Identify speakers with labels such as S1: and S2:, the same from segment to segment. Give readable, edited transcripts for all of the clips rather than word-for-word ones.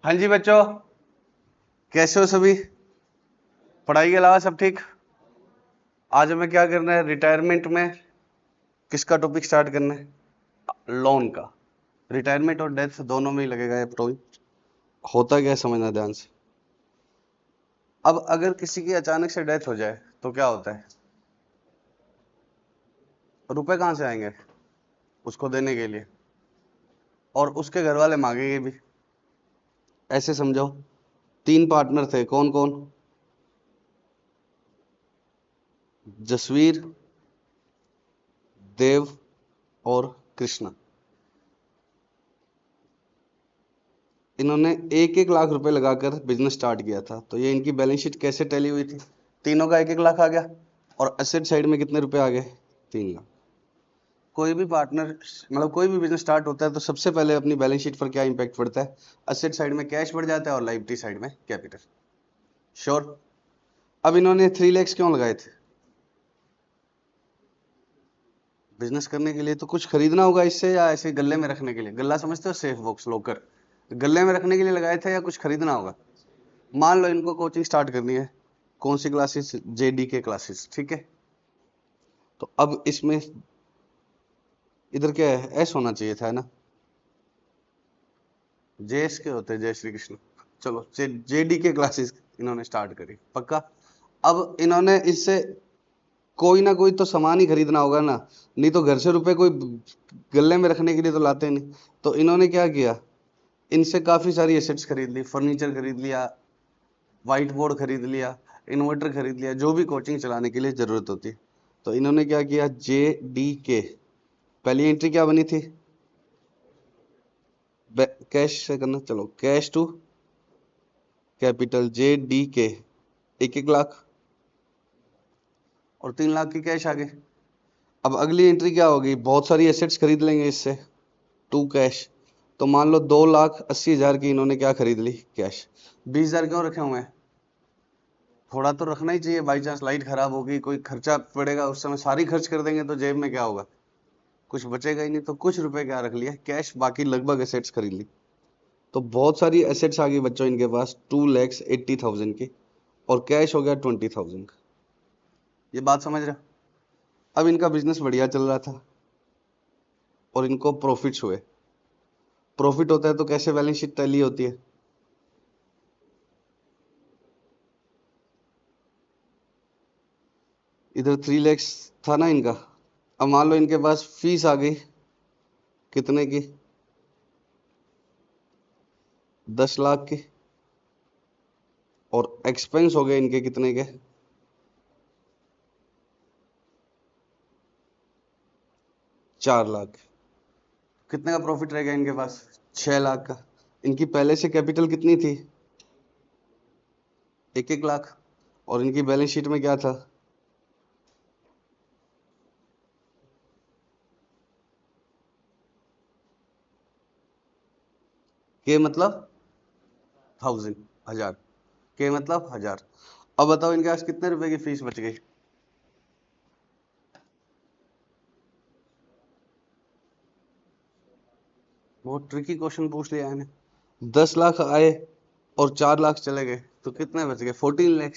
S1: हाँ जी बच्चों, कैसे हो सभी? पढ़ाई के अलावा सब ठीक? आज हमें क्या करना है? रिटायरमेंट में किसका टॉपिक स्टार्ट करना है? लोन का। रिटायरमेंट और डेथ दोनों में ही लगेगा ये टॉपिक। होता क्या है समझना ध्यान से। अब अगर किसी की अचानक से डेथ हो जाए तो क्या होता है? रुपए कहाँ से आएंगे उसको देने के लिए? और उसके घर वाले मांगेंगे भी। ऐसे समझो, 3 पार्टनर थे, कौन कौन? जसवीर, देव और कृष्णा। इन्होंने 1-1 लाख रुपए लगाकर बिजनेस स्टार्ट किया था। तो ये इनकी बैलेंस शीट कैसे टैली हुई थी? तीनों का 1-1 लाख आ गया और असेट साइड में कितने रुपए आ गए? 3 लाख। कोई भी पार्टनर मतलब कोई भी बिजनेस स्टार्ट होता है तो सबसे पहले अपनी बैलेंस शीट पर क्या इंपैक्ट पड़ता है? असेट साइड में कैश बढ़ जाता है और लायबिलिटी साइड में कैपिटल। श्योर। अब इन्होंने 3 लाख क्यों लगाए थे? बिजनेस करने के लिए तो कुछ खरीदना होगा इससे, या ऐसे गले में रखने के लिए? गल्ला समझते हो? Safe box, locker. गले में रखने के लिए लगाए थे या कुछ खरीदना होगा? मान लो इनको कोचिंग स्टार्ट करनी है। कौन सी क्लासेस? जेडी के क्लासेस, ठीक है। तो अब इसमें इधर क्या है? एस होना चाहिए था, है ना? जेएस के होते हैं, जय श्री कृष्ण। चलो, जेडी के क्लासेस इन्होंने स्टार्ट करी, पक्का। अब इन्होंने इससे कोई ना कोई तो सामान ही खरीदना होगा ना। नहीं तो घर से रुपए कोई गले में रखने के लिए तो लाते नहीं। तो इन्होंने क्या किया? इनसे काफी सारी एसेट्स खरीद ली, फर्नीचर खरीद लिया, व्हाइट बोर्ड खरीद लिया, इन्वर्टर खरीद लिया, जो भी कोचिंग चलाने के लिए जरूरत होती है। तो इन्होंने क्या किया? जे डी के। पहली एंट्री क्या बनी थी? कैश से करना, चलो, cash to capital, J D K. 1-1 lakh और 3 लाख की कैश आ गई। अब अगली एंट्री क्या होगी? बहुत सारी एसेट्स खरीद लेंगे इससे, टू कैश। तो मान लो 2,80,000 की इन्होंने क्या खरीद ली? कैश। 20,000 क्यों रखे हुए हैं? थोड़ा तो रखना ही चाहिए, बाई चांस लाइट खराब होगी, कोई खर्चा पड़ेगा, उस समय सारी खर्च कर देंगे तो जेब में क्या होगा? कुछ बचेगा ही नहीं। तो कुछ रुपए क्या रख लिया? कैश। बाकी लगभग एसेट्स खरीद ली। तो बहुत सारी एसेट्स आ गई बच्चों इनके पास, 2,80,000 की। और कैश हो गया 20,000 का। ये बात समझ रहे हो? अब इनका बिजनेस बढ़िया चल रहा था और इनको प्रॉफिट्स हुए। प्रॉफिट होता है तो कैसे बैलेंस शीट टैली होती है? इधर 3 लाख था ना इनका। अब मान लो इनके पास फीस आ गई, कितने की? 10 लाख की। और एक्सपेंस हो गए इनके कितने के? 4 लाख। कितने का प्रॉफिट रहेगा इनके पास? 6 लाख का। इनकी पहले से कैपिटल कितनी थी? 1-1 लाख। और इनकी बैलेंस शीट में क्या था? के मतलब 1000, 1000। के मतलब 1000। अब बताओ इनके पास कितने रुपए की फीस बच गई? बहुत ट्रिकी क्वेश्चन पूछ लिया है। 10 लाख आए और 4 लाख चले गए तो कितने बच गए? 14 लाख।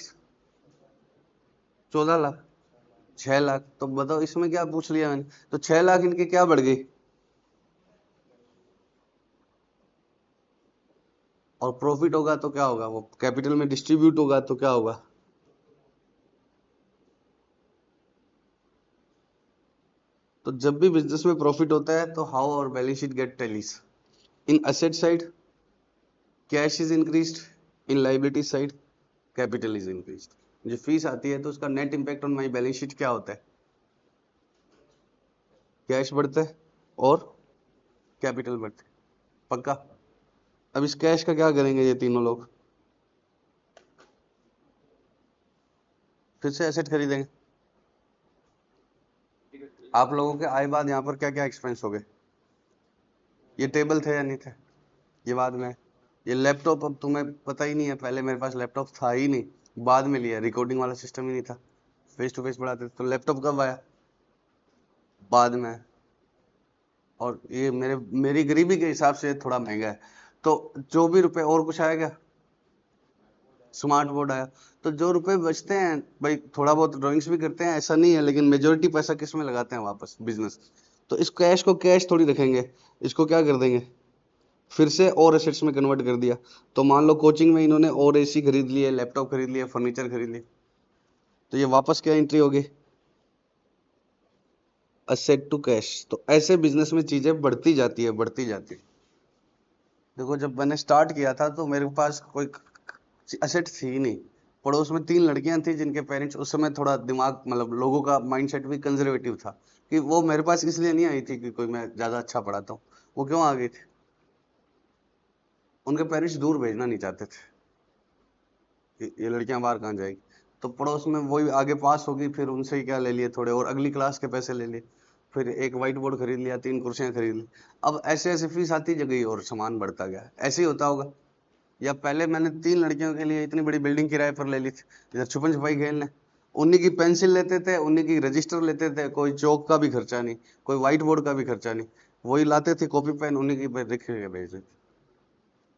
S1: 14 लाख। 6 लाख। तो बताओ इसमें क्या पूछ लिया मैंने? तो 6 लाख इनके क्या बढ़ गई? और प्रॉफिट होगा तो क्या होगा? वो कैपिटल में डिस्ट्रीब्यूट होगा तो क्या होगा? तो जब भी बिजनेस में प्रॉफिट होता है तो हाउ और balance sheet get tallies? In asset side cash is increased, in liability side capital is increased. जो फीस आती है तो उसका net impact on my balance sheet क्या होता है? कैश बढ़ता है और कैपिटल बढ़ता है, पक्का। अब इस कैश का क्या करेंगे ये तीनों लोग? फिर से एसेट खरीदेंगे। आप लोगों के आए बाद यहाँ पर क्या क्या एक्सपेंस हो गए? ये टेबल थे या नहीं थे? ये बाद में। ये लैपटॉप अब तुम्हें पता ही नहीं है, पहले मेरे पास लैपटॉप था ही नहीं, बाद में लिया। रिकॉर्डिंग वाला सिस्टम ही नहीं था, फेस टू फेस पढ़ाते थे। तो लैपटॉप कब आया? बाद में। और ये मेरी गरीबी के हिसाब से थोड़ा महंगा है। तो जो भी रुपए, और कुछ आया क्या? स्मार्ट बोर्ड आया। तो जो रुपए बचते हैं भाई, थोड़ा बहुत ड्राइंग्स भी करते हैं, ऐसा नहीं है, लेकिन मेजोरिटी पैसा किस में लगाते हैं? वापस बिजनेस। तो इस कैश को कैश थोड़ी रखेंगे, इसको क्या कर देंगे, फिर से और एसेट्स में कन्वर्ट कर दिया। तो मान लो कोचिंग में इन्होंने और एसी खरीद लिए, लैपटॉप खरीद लिए, फर्नीचर खरीद लिए, तो ये वापस क्या एंट्री होगी? Asset to cash. तो ऐसे बिजनेस में चीजें बढ़ती जाती है, बढ़ती जाती है। देखो जब मैंने स्टार्ट किया था तो मेरे पास कोई असेट थी ही नहीं। पड़ोस में 3 लड़कियां थी जिनके पेरेंट्स, उस समय थोड़ा दिमाग, मतलब लोगों का माइंडसेट भी कंजर्वेटिव था, कि वो मेरे पास इसलिए नहीं आई थी कि कोई मैं ज्यादा अच्छा पढ़ाता हूँ। वो क्यों आ गई थी? उनके पेरेंट्स दूर भेजना नहीं चाहते थे कि ये लड़कियां बाहर कहाँ जाएगी। तो पड़ोस में वही आगे पास होगी, फिर उनसे ही क्या ले लिए थोड़े, और अगली क्लास के पैसे ले लिए, फिर एक व्हाइट बोर्ड खरीद लिया, 3 कुर्सियां खरीद ली। अब ऐसे ऐसे फीस आती गई और सामान बढ़ता गया। ऐसे ही होता होगा। या पहले मैंने 3 लड़कियों के लिए इतनी बड़ी बिल्डिंग किराए पर ले ली थी, इधर छुपन छुपाई खेलने। उन्हीं की पेंसिल लेते थे, उन्हीं की रजिस्टर लेते थे, कोई चौक का भी खर्चा नहीं, कोई व्हाइट बोर्ड का भी खर्चा नहीं। वही लाते थे कॉपी पेन, उन्हीं की लिख के भेज देते।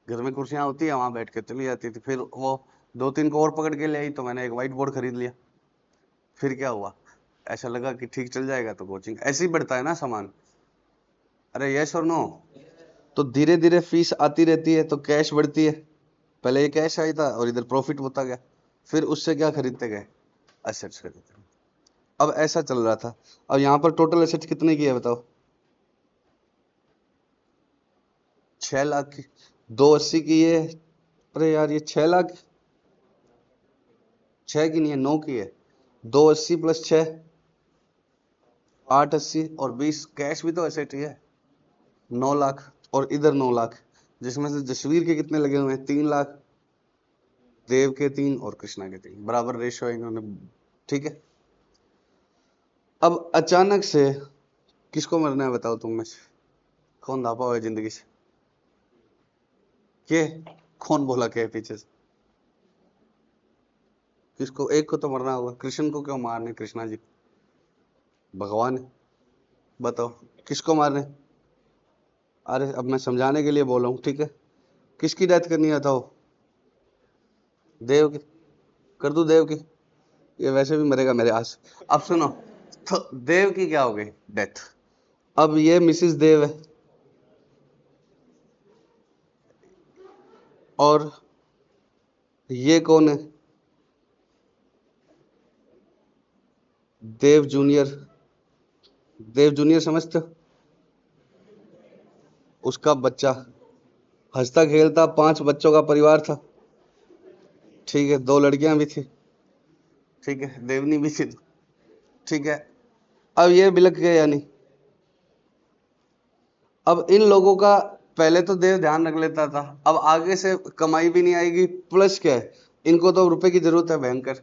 S1: घर में कुर्सियां होती है, वहां बैठ के चली जाती थी। फिर वो 2-3 को और पकड़ के ले आई, तो मैंने एक व्हाइट बोर्ड खरीद लिया। फिर क्या हुआ, ऐसा लगा कि ठीक चल जाएगा, तो कोचिंग ऐसे ही बढ़ता है ना सामान। अरे यस और नो? तो धीरे धीरे फीस आती रहती है, तो कैश बढ़ती है। पहले ये कैश आई था और इधर प्रॉफिट होता गया, फिर उससे क्या खरीदते गए? एसेट्स खरीदते गए। अब ऐसा चल रहा था। अब यहाँ पर टोटल एसेट्स कितने की है बताओ? 6 लाख की। 280 की है। अरे यार ये 6 लाख, 6 की नहीं है, 9 की है। 280 प्लस 6, 880, और 20 कैश भी तो एसेट ही है। 9 लाख। और इधर 9 लाख, जिसमें से जसवीर के कितने लगे हुए हैं? 3 लाख, देव के 3 और कृष्णा के 3, बराबर रेशियो इन्होंने। ठीक है। अब अचानक से किसको मरना है बताओ तुम में से? कौन धापा हुआ है जिंदगी से? के? कौन बोला के पीछे से? किसको? एक को तो मरना होगा। कृष्ण को क्यों मारने? कृष्णा जी भगवान है। बताओ किसको मारने? अरे अब मैं समझाने के लिए बोल रहा हूँ, ठीक है। किसकी डेथ करनी है बताओ? देव की। कर दूं देव की? ये वैसे भी मरेगा मेरे आस। अब सुनो, तो देव की क्या हो गई? डेथ। अब ये मिसिस देव है, और ये कौन है? देव जूनियर। देव जूनियर समझते हो? उसका बच्चा। हंसता खेलता 5 बच्चों का परिवार था। ठीक है, 2 लड़कियां भी थी। ठीक है, देवनी भी थी। ठीक है। अब ये बिलक गए या नहीं? अब इन लोगों का पहले तो देव ध्यान रख लेता था, अब आगे से कमाई भी नहीं आएगी, प्लस क्या है, इनको तो रुपए की जरूरत है भयंकर।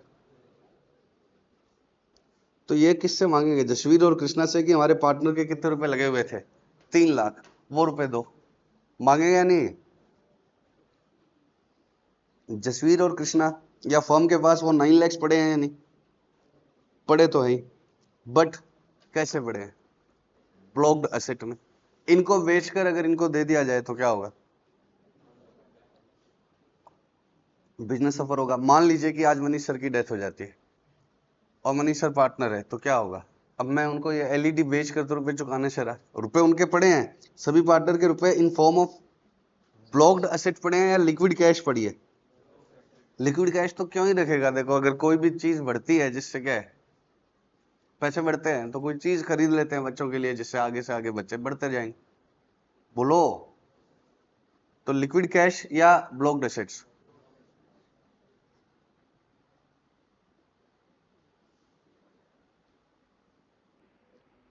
S1: तो ये किससे मांगेंगे? जसवीर और कृष्णा से, कि हमारे पार्टनर के कितने रुपए लगे हुए थे? 3 लाख, वो रुपए दो। मांगेगा या नहीं? जसवीर और कृष्णा या फर्म के पास वो 9 lakhs पड़े हैं या नहीं? पड़े तो है, बट कैसे पड़े हैं? ब्लॉक्ड एसेट में। इनको बेचकर अगर इनको दे दिया जाए तो क्या होगा? बिजनेस सफर होगा। मान लीजिए कि आज मनीष सर की डेथ हो जाती है और मनीष सर पार्टनर है, तो क्या होगा? अब मैं उनको ये एलईडी बेच कर तो रुपए चुकाने से रहा, रुपए उनके पड़े हैं, सभी पार्टनर के रुपए in form of blocked asset पड़े हैं, या लिक्विड कैश पड़ी है? लिक्विड कैश तो क्यों ही रखेगा? देखो अगर कोई भी चीज बढ़ती है, जिससे क्या है, पैसे बढ़ते हैं, तो कोई चीज खरीद लेते हैं बच्चों के लिए, जिससे आगे से आगे बच्चे बढ़ते जाएंगे। बोलो, तो लिक्विड कैश या ब्लॉक्ड एसेट्स?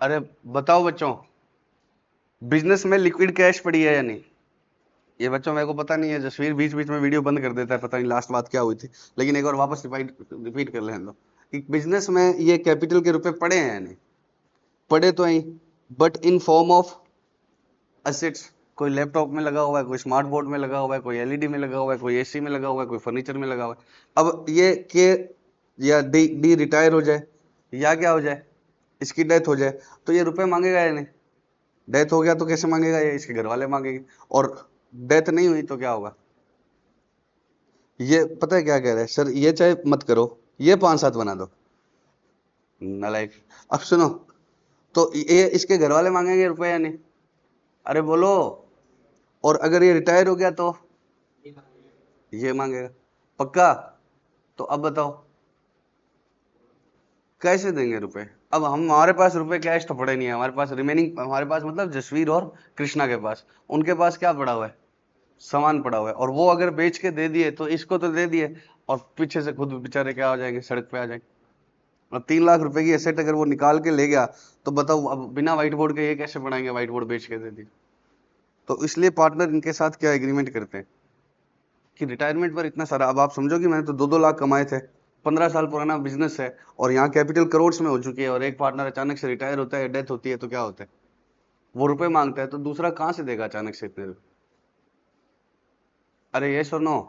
S1: अरे बताओ बच्चों, बिजनेस में लिक्विड कैश पड़ी है या नहीं? ये बच्चों मेरे को पता नहीं है, जसवीर बीच बीच में वीडियो बंद कर देता है, पता नहीं लास्ट बात क्या हुई थी। लेकिन एक बार वापस रिपीट कर लें दो, कि बिजनेस में ये कैपिटल के रुपए पड़े हैं या नहीं? पड़े तो हैं, but in form of assets. कोई लैपटॉप में लगा हुआ है, कोई स्मार्ट बोर्ड में लगा हुआ है, कोई एलईडी में लगा हुआ है, कोई एसी में लगा हुआ है, कोई फर्नीचर में लगा हुआ है। अब ये के या डी डी रिटायर हो जाए, या क्या हो जाए, इसकी डेथ हो जाए, तो ये रुपए मांगेगा या नहीं? डेथ हो गया तो कैसे मांगेगा? ये इसके घर वाले मांगेंगे। और डेथ नहीं हुई तो क्या होगा? ये पता है क्या कह रहे हैं सर, ये चाहे मत करो, ये 5-7 बना दो। नालायक। अब सुनो, तो ये इसके घर वाले मांगेंगे रुपए या नहीं? अरे बोलो। और अगर ये रिटायर हो गया तो ये मांगेगा। पक्का? तो अब बताओ कैसे देंगे रुपए? अब हम, हमारे पास रुपए कैश तो पड़े नहीं है, हमारे पास रिमेनिंग, हमारे पास मतलब जसवीर और कृष्णा के पास, उनके पास क्या पड़ा हुआ है? सामान पड़ा हुआ है। और वो अगर बेच के दे दिए तो इसको तो दे दिए, और पीछे से खुद बेचारे क्या हो जाएंगे, सड़क पे आ जाएंगे। और 3 लाख रुपए की एसेट अगर वो निकाल के ले गया, तो बताओ अब बिना व्हाइट बोर्ड के ये कैसे बनाएंगे? व्हाइट बोर्ड बेच के दे दी। तो इसलिए पार्टनर इनके साथ क्या एग्रीमेंट करते हैं कि रिटायरमेंट पर इतना सारा, अब आप समझो कि मैंने तो 2-2 लाख कमाए थे, 15 साल पुराना बिजनेस है, और यहाँ कैपिटल करोड़ में हो चुकी है, और एक पार्टनर अचानक से रिटायर होता है, डेथ होती है, तो क्या होता है? वो रुपए मांगता है, तो दूसरा कहाँ से देगा अचानक से इतने रुपए? अरे ये सुनो,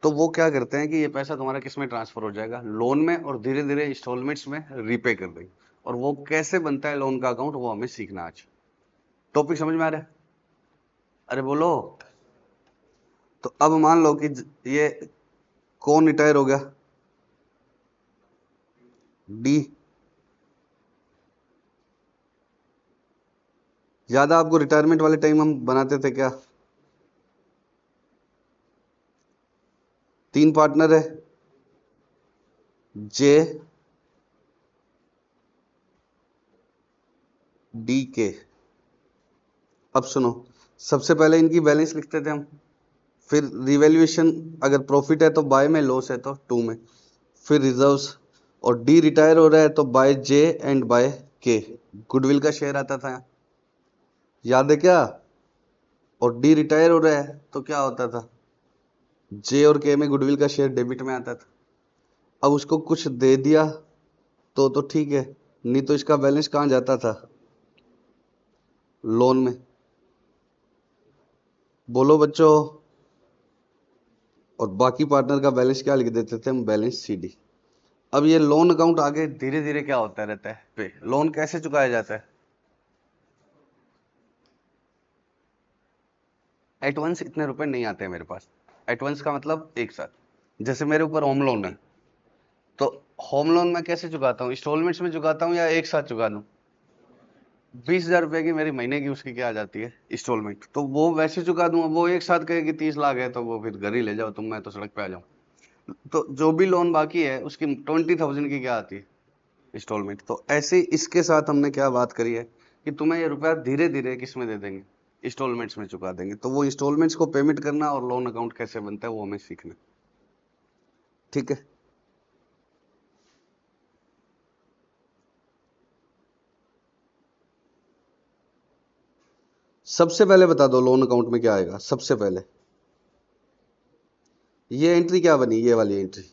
S1: तो वो क्या करते हैं कि ये पैसा तुम्हारा किस में ट्रांसफर हो जाएगा? लोन में, और धीरे धीरे इंस्टॉलमेंट्स में रीपे कर देंगे। और वो कैसे बनता है लोन का अकाउंट, वो हमें सीखना आज। टॉपिक समझ में आ रहा है? अरे बोलो। तो अब मान लो कि ये कौन रिटायर हो गया? डी। ज्यादा आपको रिटायरमेंट वाले टाइम हम बनाते थे क्या? 3 पार्टनर है, जे, डी, के। अब सुनो, सबसे पहले इनकी बैलेंस लिखते थे हम, फिर रिवैल्यूएशन, अगर प्रॉफिट है तो बाय में, लॉस है तो टू में, फिर रिजर्व्स। और डी रिटायर हो रहा है तो बाय जे एंड बाय के, गुडविल का शेयर आता था, याद है क्या? और डी रिटायर हो रहा है तो क्या होता था? जे और के में गुडविल का शेयर डेबिट में आता था। अब उसको कुछ दे दिया तो ठीक है, नहीं तो इसका बैलेंस कहाँ जाता था? लोन में। बोलो बच्चों। और बाकी पार्टनर का बैलेंस क्या लिख देते थे हम? Balance CD. अब ये लोन अकाउंट आगे धीरे धीरे क्या होता रहता है पे, लोन कैसे चुकाया जाता है? एट वंस इतने रुपए नहीं आते हैं मेरे पास। एट वंस का मतलब एक साथ। जैसे मेरे ऊपर होम लोन है, तो होम लोन मैं कैसे चुकाता हूँ? इंस्टॉलमेंट्स में चुकाता हूँ या एक साथ चुका दूं? 20,000 रुपए की मेरी महीने की उसकी क्या आ जाती है, इंस्टॉलमेंट, तो वो वैसे चुका दूंगा। वो एक साथ कहेगी 30 लाख है, तो वो फिर घर ही ले जाओ तुम, मैं तो सड़क पे आ जाऊं। तो जो भी लोन बाकी है उसकी 20,000 की क्या आती है, इंस्टॉलमेंट। तो ऐसे ही इसके साथ हमने क्या बात करी है कि तुम्हें ये रुपया धीरे धीरे किस में दे देंगे, इंस्टॉलमेंट्स में चुका देंगे। तो वो इंस्टॉलमेंट्स को पेमेंट करना और लोन अकाउंट कैसे बनता है वो हमें सीखना। ठीक है। सबसे पहले बता दो लोन अकाउंट में क्या आएगा सबसे पहले? ये एंट्री क्या बनी, ये वाली एंट्री?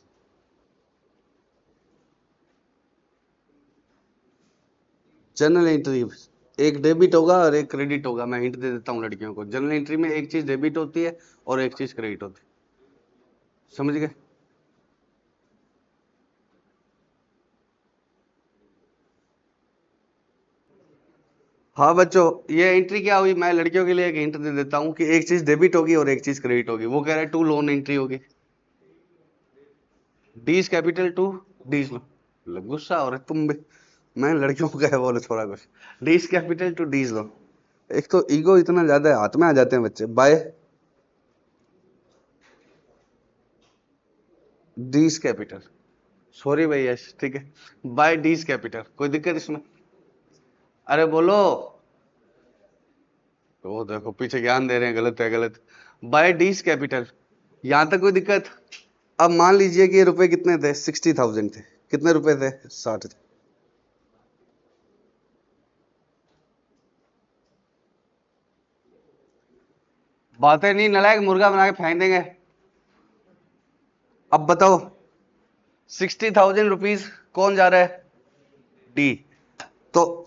S1: General entry. एक डेबिट होगा और एक क्रेडिट होगा। मैं हिंट दे देता हूँ लड़कियों को, जनरल एंट्री में एक चीज डेबिट होती है और एक चीज क्रेडिट होती है। समझ गए? हाँ बच्चों, ये एंट्री क्या हुई? मैं लड़कियों के लिए एक हिंट दे देता हूँ कि एक चीज डेबिट होगी और एक चीज क्रेडिट होगी। वो कह रहा है टू लोन एंट्री होगी। D's capital to D's loan. गुस्सा हो रहे तुम भी। मैं लड़कियों को क्या बोले थोड़ा कुछ। D's capital to D's loan. एक तो ईगो इतना ज्यादा है, हाथ में आ जाते हैं बच्चे। Bye D's capital. सॉरी भैया, ठीक है। बाय डीज कैपिटल, कोई दिक्कत इसमें? अरे बोलो। तो देखो पीछे ज्ञान दे रहे हैं, गलत है गलत। बाय डीज कैपिटल, यहां तक कोई दिक्कत? अब मान लीजिए कि ये रुपए कितने थे? 60,000 थे। कितने रुपए थे? 60 थे। बातें नहीं, नलायक, मुर्गा बना के फेंक देंगे। अब बताओ, 60,000 रुपीज कौन जा रहा है? डी। तो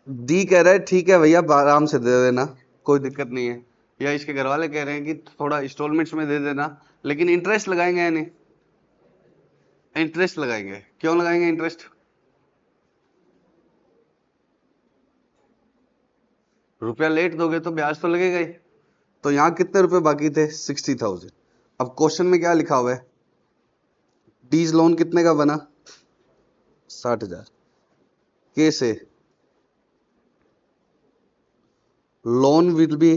S1: डी कह रहा है ठीक है भैया आराम से दे देना, कोई दिक्कत नहीं है। या इसके घर वाले कह रहे हैं कि थोड़ा इंस्टॉलमेंट्स में दे देना, लेकिन इंटरेस्ट लगाएंगे या नहीं? इंटरेस्ट लगाएंगे। क्यों लगाएंगे इंटरेस्ट? रुपया लेट दोगे तो ब्याज तो लगेगा ही। तो यहां कितने रुपए बाकी थे? 60,000। अब क्वेश्चन में क्या लिखा हुआ है? डीज लोन कितने का बना? 60,000। कैसे? Loan will be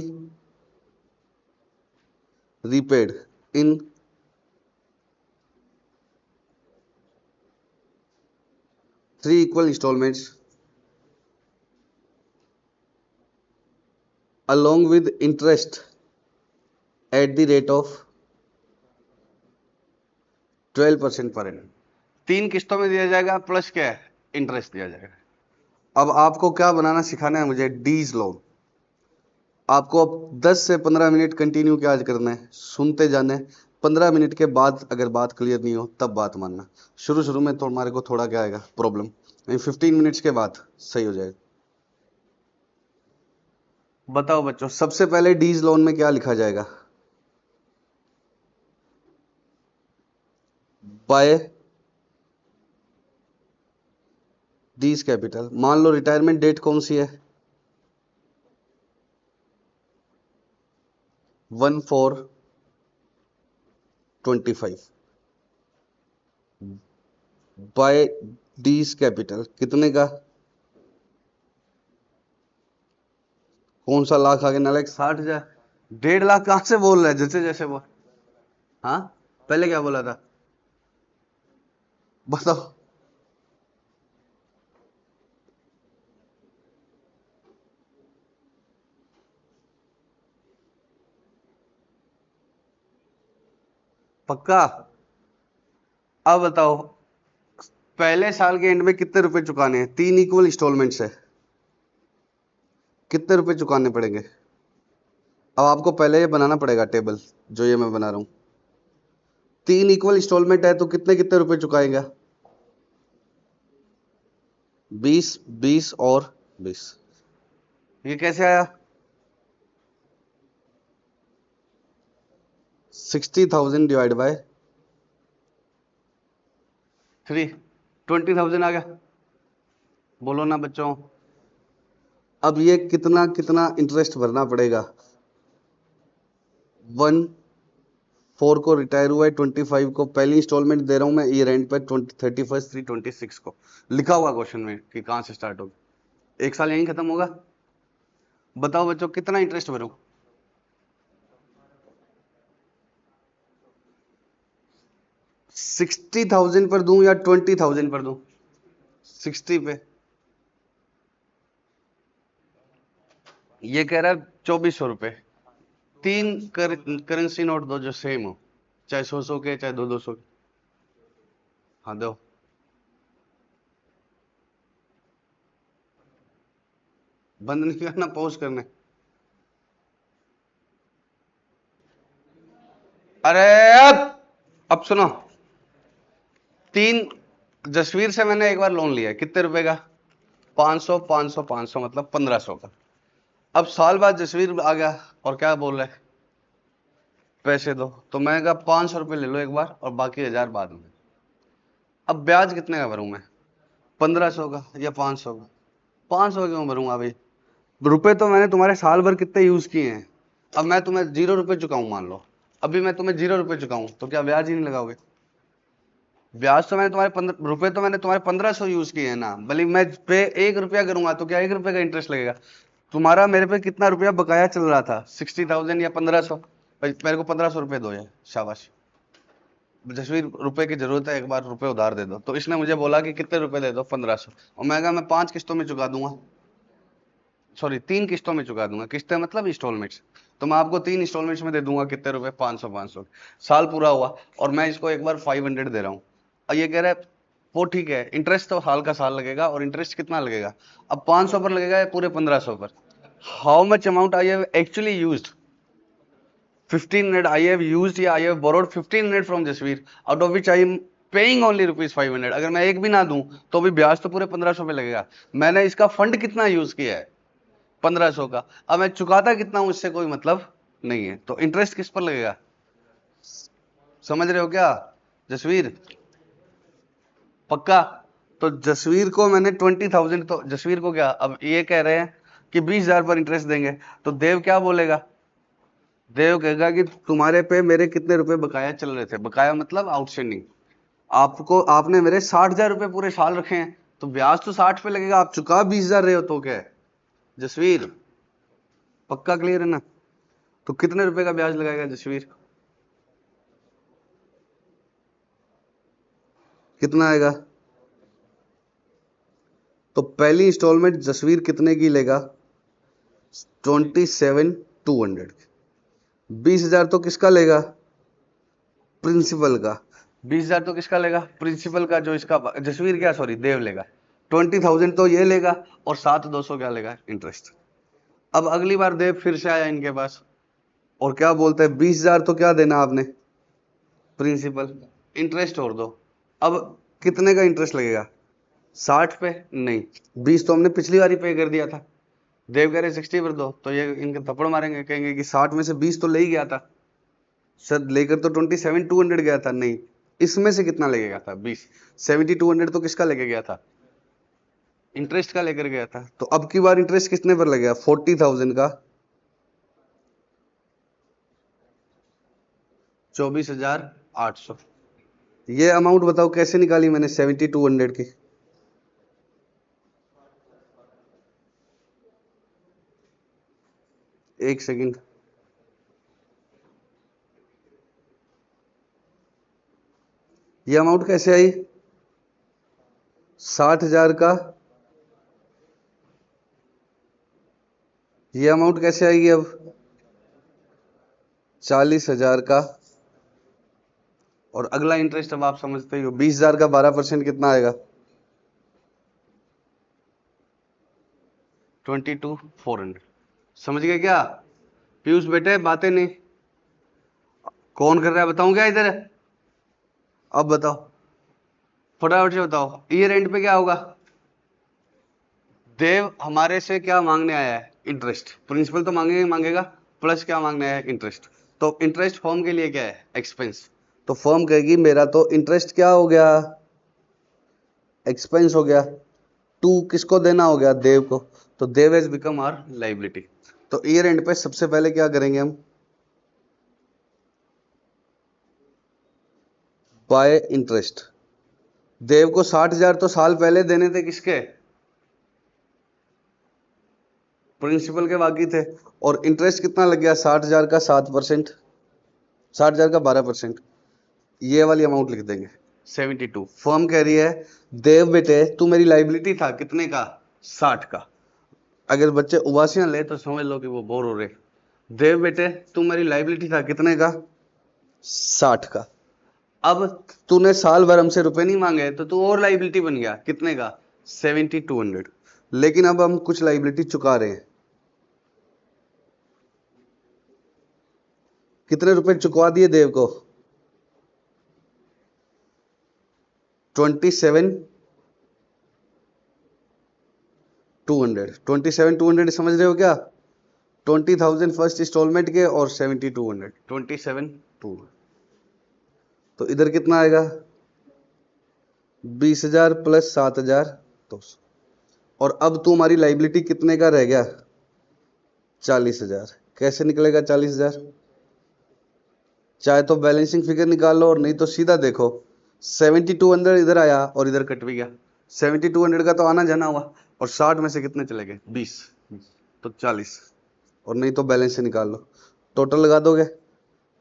S1: repaid in 3 equal installments along with interest at the rate of 12% पर annum। 3 किस्तों में दिया जाएगा, प्लस क्या है? इंटरेस्ट दिया जाएगा। अब आपको क्या बनाना सिखाना है मुझे? डीज लोन। आपको अब 10 से 15 मिनट कंटिन्यू क्या करना है? सुनते जाना है। 15 मिनट के बाद अगर बात क्लियर नहीं हो तब बात मानना। शुरू शुरू में तुम्हारे को थोड़ा क्या आएगा? प्रॉब्लम। 15 मिनट्स के बाद सही हो जाएगा। बताओ बच्चों, सबसे पहले डीज लोन में क्या लिखा जाएगा? By D's capital. मान लो रिटायरमेंट डेट कौन सी है? 1/4/25। बाय डीज कैपिटल कितने का? कौन सा लाख आगे नालायक? 60,000। 1.5 लाख कहां से बोल रहा है? जैसे जैसे बोल। हाँ, पहले क्या बोला था? बताओ। पक्का? अब बताओ, पहले साल के एंड में कितने रुपए चुकाने हैं? 3 इक्वल इंस्टॉलमेंट्स है, कितने रुपए चुकाने पड़ेंगे? अब आपको पहले ये बनाना पड़ेगा टेबल, जो ये मैं बना रहा हूं। 3 इक्वल इंस्टॉलमेंट है तो कितने कितने रुपए चुकाएगा? 20, 20 और 20। ये कैसे आया? 60,000 डिवाइड बाय 3, 20,000 आ गया। बोलो ना बच्चों। अब ये कितना कितना इंटरेस्ट भरना पड़ेगा? 1/4 को रिटायर हुआ है, 25 को पहली इंस्टॉलमेंट दे रहा हूं मैं ईयर एंड पे 31/3/26 को। लिखा हुआ क्वेश्चन में कि कहां से स्टार्ट होगा। एक साल यहीं खत्म होगा। बताओ बच्चों, कितना इंटरेस्ट भरूं? 60,000 पर दूं या 20,000 पर दूं? 60 पे। ये कह रहा है 2400 रुपए। 3 करेंसी नोट दो जो सेम हो, चाहे 100 के चाहे 200 के। हाँ दो। बंद नहीं करना, पॉज करना। अरे अब सुनो। 3 जसवीर से मैंने एक बार लोन लिया, कितने रुपए का? 500 500 500 मतलब 1500 का। अब साल बाद जसवीर आ गया और क्या बोल रहा है? पैसे दो। तो मैंने कहा 500 रुपये ले लो एक बार और बाकी 1000 बाद में। अब ब्याज कितने का भरूं मैं? 1500 का या 500 का? 500 क्यों भरूंगा भाई? रुपए तो मैंने तुम्हारे साल भर कितने यूज किए हैं। अब मैं तुम्हें 0 रुपए चुकाऊं, मान लो अभी मैं तुम्हें 0 रुपए चुकाऊं तो क्या ब्याज ही नहीं लगाओगे? ब्याज तो मैंने तुम्हारे 15 रुपए तो मैंने तुम्हारे 1500 यूज किए हैं ना। भले मैं पे 1 रुपया करूंगा तो क्या 1 रुपए का इंटरेस्ट लगेगा? तुम्हारा मेरे पे कितना रुपया बकाया चल रहा था? 60,000 या 1500? भाई मेरे को 1500 रुपये दो यार, शाबाश। जसवीर रुपए की जरूरत है, एक बार रुपए उधार दे दो। तो इसने मुझे बोला कि कितने रुपए दे दो? 1500। और मैं कहा मैं 5 किस्तों में चुका दूंगा। सॉरी, 3 किस्तों में चुका दूंगा। किस्तें मतलब इंस्टॉलमेंट्स। तो मैं आपको 3 इंस्टॉलमेंट्स में दे दूंगा। कितने रुपए? 500 500। साल पूरा हुआ और मैं इसको एक बार 500 दे रहा हूँ। और ये कह रहा है वो ठीक है, इंटरेस्ट तो साल का साल लगेगा। और इंटरेस्ट कितना लगेगा? अब 500 पर लगेगा या पूरे 1500 पर? How much amount I have actually used? 1500 I have used या I have borrowed 1500 from Jasveer, out of which I am paying only ₹500। अगर मैं एक भी ना दूं तो भी ब्याज तो पूरे 1500 पे लगेगा। मैंने इसका फंड कितना यूज किया है? 1500 का। अब मैं चुकाता कितना हूं इससे कोई मतलब नहीं है। तो इंटरेस्ट किस पर लगेगा? समझ रहे हो क्या जसवीर? पक्का? तो जसवीर को मैंने 20,000, तो जसवीर को क्या अब ये कह रहे हैं कि 20,000 पर इंटरेस्ट देंगे। तो देव क्या बोलेगा? देव कहेगा कि तुम्हारे पे मेरे कितने रुपए बकाया चल रहे थे, बकाया मतलब आउटस्टैंडिंग, आपको आपने मेरे 60,000 रुपए पूरे साल रखे हैं, तो ब्याज तो 60 पे लगेगा, आप चुका 20,000 रहे हो, तो क्या है जसवीर, पक्का क्लियर है ना? तो कितने रुपए का ब्याज लगाएगा जसवीर, कितना आएगा? तो पहली इंस्टॉलमेंट जसवीर कितने की लेगा? 27,200। 20,000 तो किसका लेगा? प्रिंसिपल का। 20,000 तो किसका लेगा? प्रिंसिपल का, जो इसका जसवीर क्या, सॉरी देव लेगा। 20,000 तो ये लेगा, और 7,200 क्या लेगा? इंटरेस्ट। अब अगली बार देव फिर से आया इनके पास, और क्या बोलते हैं, 20,000 तो क्या देना आपने? प्रिंसिपल। इंटरेस्ट और दो। अब कितने का इंटरेस्ट लगेगा? 60 पे? नहीं, 20 तो हमने पिछली बार ही पे कर दिया था। देव कह रहे 60 पर दो, तो ये इनके थप्पड़ मारेंगे, कहेंगे कि 60 में से 20 तो ले ही गया था सर, लेकर तो 27,200 गया था। नहीं, इसमें से कितना लेके गया था? 20। 7,200 तो किसका लेके गया था? इंटरेस्ट का लेकर गया था। तो अब की बार इंटरेस्ट कितने पर लगेगा? 40,000 का 24,800। ये अमाउंट बताओ कैसे निकाली मैंने 7,200 की? एक सेकंड। ये अमाउंट कैसे आई? 60,000 का। ये अमाउंट कैसे आएगी अब? 40,000 का। और अगला इंटरेस्ट अब आप समझते ही हो, 20,000 का 12% कितना आएगा? 22,400। समझ गए क्या पीयूष बेटे? बातें नहीं कौन कर रहा है, बताऊं क्या इधर? अब बताओ, फटाफट से बताओ, ईयर एंड पे क्या होगा? देव हमारे से क्या मांगने आया है? इंटरेस्ट। प्रिंसिपल तो मांगेगा ही मांगेगा, प्लस क्या मांगने आया है? इंटरेस्ट। तो इंटरेस्ट फर्म के लिए क्या है? एक्सपेंस। तो फर्म कहेगी मेरा तो इंटरेस्ट क्या हो गया? एक्सपेंस हो गया। टू किसको देना हो गया? देव को। तो देव हैज बिकम आवर लाइबिलिटी। तो ईयर एंड पे सबसे पहले क्या करेंगे हम? Bye interest. देव को 60,000 तो साल पहले देने थे, किसके? प्रिंसिपल के बाकी थे। और इंटरेस्ट कितना लग गया? 60,000 का 7%, 60,000 का 12%। ये वाली अमाउंट लिख देंगे 72। फर्म कह रही है देव बेटे तू मेरी लाइबिलिटी था कितने का? 60 का। अगर बच्चे उबासियां ले तो समझ लो कि वो बोर हो रहे। देव बेटे तू मेरी लाइबिलिटी था कितने का? 60 का। अब तूने साल भर हमसे रुपए नहीं मांगे, तो तू और लाइबिलिटी बन गया कितने का? 7,200। लेकिन अब हम कुछ लाइबिलिटी चुका रहे हैं। कितने रुपए चुकवा दिए देव को? 27,200। 27,200 समझ रहे हो क्या? 20,000 फर्स्ट इंस्टॉलमेंट के, और 7,200, 27,200। तो इधर कितना आएगा? 20,000 प्लस 7,200। और अब तुम्हारी लाइबिलिटी कितने का रह गया? 40,000। कैसे निकलेगा 40,000? चाहे तो बैलेंसिंग फिगर निकाल लो, और नहीं तो सीधा देखो, 7,200 इधर आया और इधर कट भी गया। 7,200 का तो आना जाना हुआ, और 60 में से कितने चले गए? 20। तो 40। और नहीं तो बैलेंस से निकाल लो, टोटल लगा दोगे।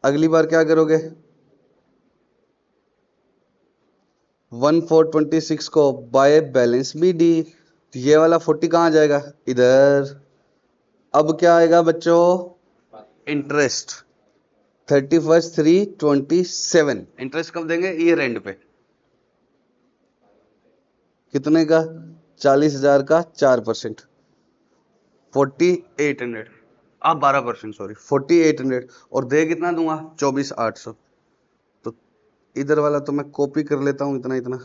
S1: अगली बार क्या करोगे? 1,426 को बाय बैलेंस बी डी। ये वाला 40 कहाँ जाएगा? इधर। अब क्या आएगा बच्चों? इंटरेस्ट। 31/3/27। इंटरेस्ट कब देंगे? ईयर एंड पे। कितने का? 40,000 का 4%, 4,800। आप 12%, सॉरी 4,800। और दे कितना दूंगा? 24,800। तो इधर वाला तो मैं कॉपी कर लेता हूं, इतना इतना।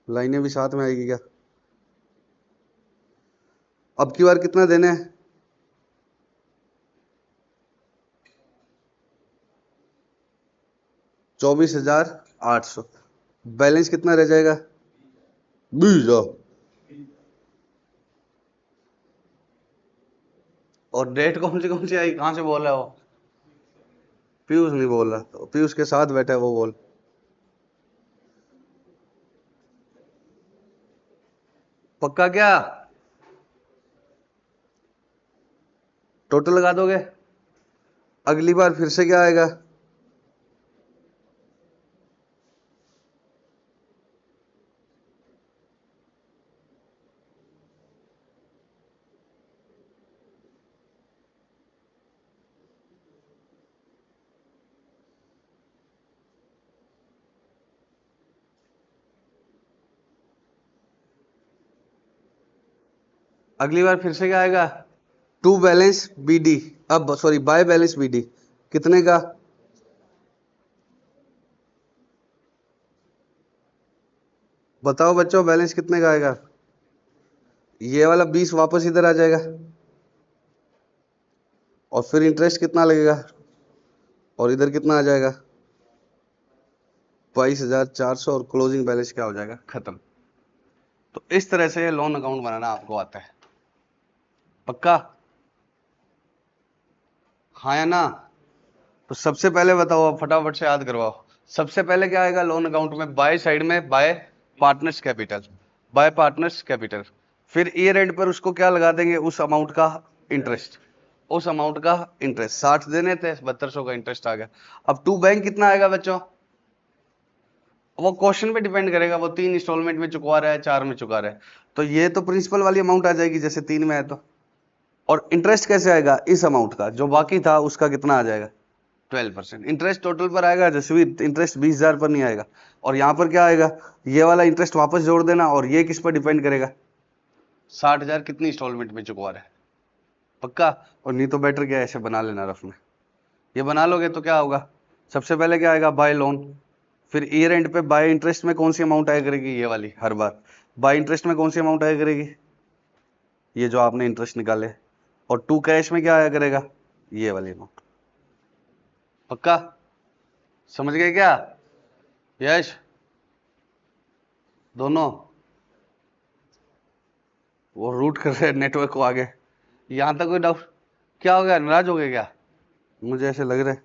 S1: लाइनें भी साथ में आएगी क्या? अब की बार कितना देना है? 24,800। बैलेंस कितना रह जाएगा? 20,000। और डेट कौन सी आई, कहाँ से बोल रहा है वो? पीयूष नहीं बोल रहा, तो पीयूष के साथ बैठा है वो बोल। पक्का क्या? टोटल लगा दोगे? अगली बार फिर से क्या आएगा? अगली बार फिर से क्या आएगा? टू बैलेंस बीडी, अब सॉरी बाय बैलेंस बीडी कितने का? बताओ बच्चों, बैलेंस कितने का आएगा? ये वाला 20 वापस इधर आ जाएगा, और फिर इंटरेस्ट कितना लगेगा, और इधर कितना आ जाएगा? 22,400, और क्लोजिंग बैलेंस क्या हो जाएगा? खत्म। तो इस तरह से लोन अकाउंट बनाना आपको आता है। पक्का? हाँ या ना? तो सबसे पहले बताओ, अब फटाफट से याद करवाओ। सबसे पहले क्या आएगा लोन अकाउंट में? बाय साइड में bye partners capital, bye partners capital. फिर ईयर एंड पर उसको क्या लगा देंगे? उस अमाउंट का इंटरेस्ट, उस अमाउंट का इंटरेस्ट। 60 देने थे, 7200 का इंटरेस्ट आ गया। अब टू बैंक कितना आएगा बच्चों? वो क्वेश्चन पे डिपेंड करेगा, वो 3 इंस्टॉलमेंट में चुकवा रहा है, 4 में चुका रहा है। तो ये तो प्रिंसिपल वाली अमाउंट आ जाएगी, जैसे 3 में है तो। और इंटरेस्ट कैसे आएगा? इस अमाउंट का जो बाकी था उसका कितना आ जाएगा? 12%। इंटरेस्ट टोटल पर आएगा जसवीर, इंटरेस्ट 20,000 पर नहीं आएगा। और यहाँ पर क्या आएगा? ये वाला इंटरेस्ट वापस जोड़ देना, और ये किस पर डिपेंड करेगा? 60,000 कितनी इंस्टॉलमेंट में चुकवा रहा है। पक्का? और नहीं तो बेटर क्या है, ऐसे बना लेना रफ में। ये बना लोगे तो क्या होगा? सबसे पहले क्या आएगा? Bye loan. फिर ईयर एंड पे बाय इंटरेस्ट में कौन सी अमाउंट आया करेगी? ये वाली। हर बार बाय इंटरेस्ट में कौन सी अमाउंट आया करेगी? ये जो आपने इंटरेस्ट निकाले। और टू कैश में क्या आया करेगा? ये वाली अमाउंट। पक्का? समझ गए क्या? यश, दोनों? वो रूट कर रहे नेटवर्क को आगे। यहां तक कोई डाउट? क्या हो गया, नाराज हो गए क्या? मुझे ऐसे लग रहा है।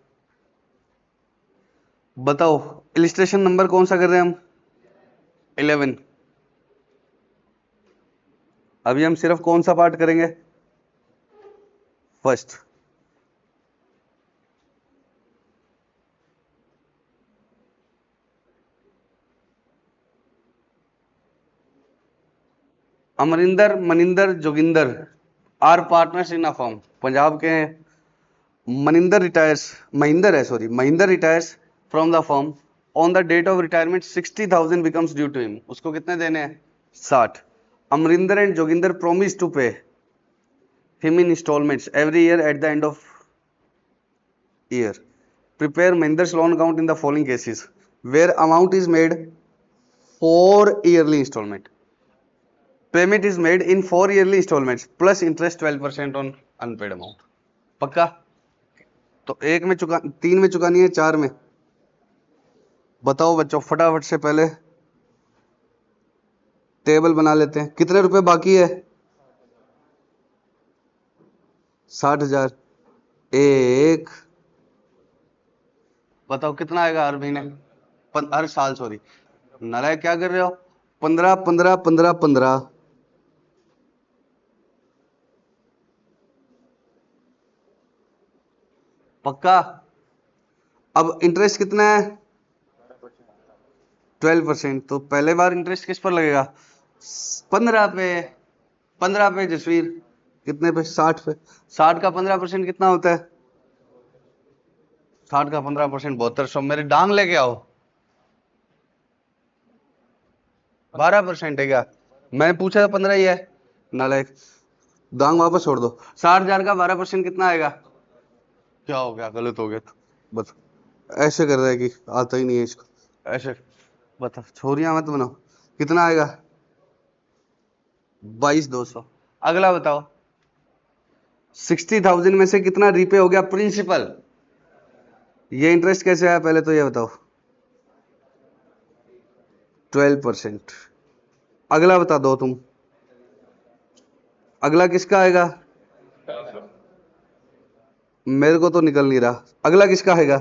S1: बताओ, इलिस्ट्रेशन नंबर कौन सा कर रहे हैं हम? 11। अभी हम सिर्फ कौन सा पार्ट करेंगे? First. Amarinder, Maninder, Joginder are partners in a firm. Punjab के हैं। मनिंदर रिटायर्स, महिंदर है sorry, Mahinder retires from the firm on the date of retirement 60,000 becomes due to him. उसको कितने देने हैं? 60। Amarinder and Joginder promise to pay him in instalments every year at the end of year. Prepare Mahinder's loan account in the following cases where amount is made for yearly instalment. Payment is made in 4 yearly instalments plus interest 12% on unpaid amount. पक्का? तो एक में चुका, 3 में चुकानी है, 4 में? बताओ बच्चों फटाफट से, पहले टेबल बना लेते हैं। कितने रुपए बाकी है? 60,000। एक, बताओ कितना आएगा हर महीने? हर साल सॉरी, नालायक क्या कर रहे हो? 15 15 15 15। पक्का? अब इंटरेस्ट कितना है? 12%। तो पहले बार इंटरेस्ट किस पर लगेगा? 15 पे। 15 पे जसवीर, कितने पे? 60 पे। 60 का 15% कितना होता है? 60 का 15% 7200। मेरे डांग लेके आओ। 12% है क्या? मैंने पूछा था 15 ही है। नालायक, दांग वापस छोड़ दो। 60,000 का 12% कितना आएगा? क्या हो गया, गलत हो गया तो बस। ऐसे कर रहा है कि आता ही नहीं है इसको। ऐसे बता, छोरियां मत बनाओ। कितना आएगा? 22,200। अगला बताओ, 60,000 में से कितना रीपे हो गया प्रिंसिपल? ये इंटरेस्ट कैसे आया पहले तो ये बताओ? 12%। अगला बता दो तुम। अगला किसका आएगा? मेरे को तो निकल नहीं रहा। अगला किसका आएगा?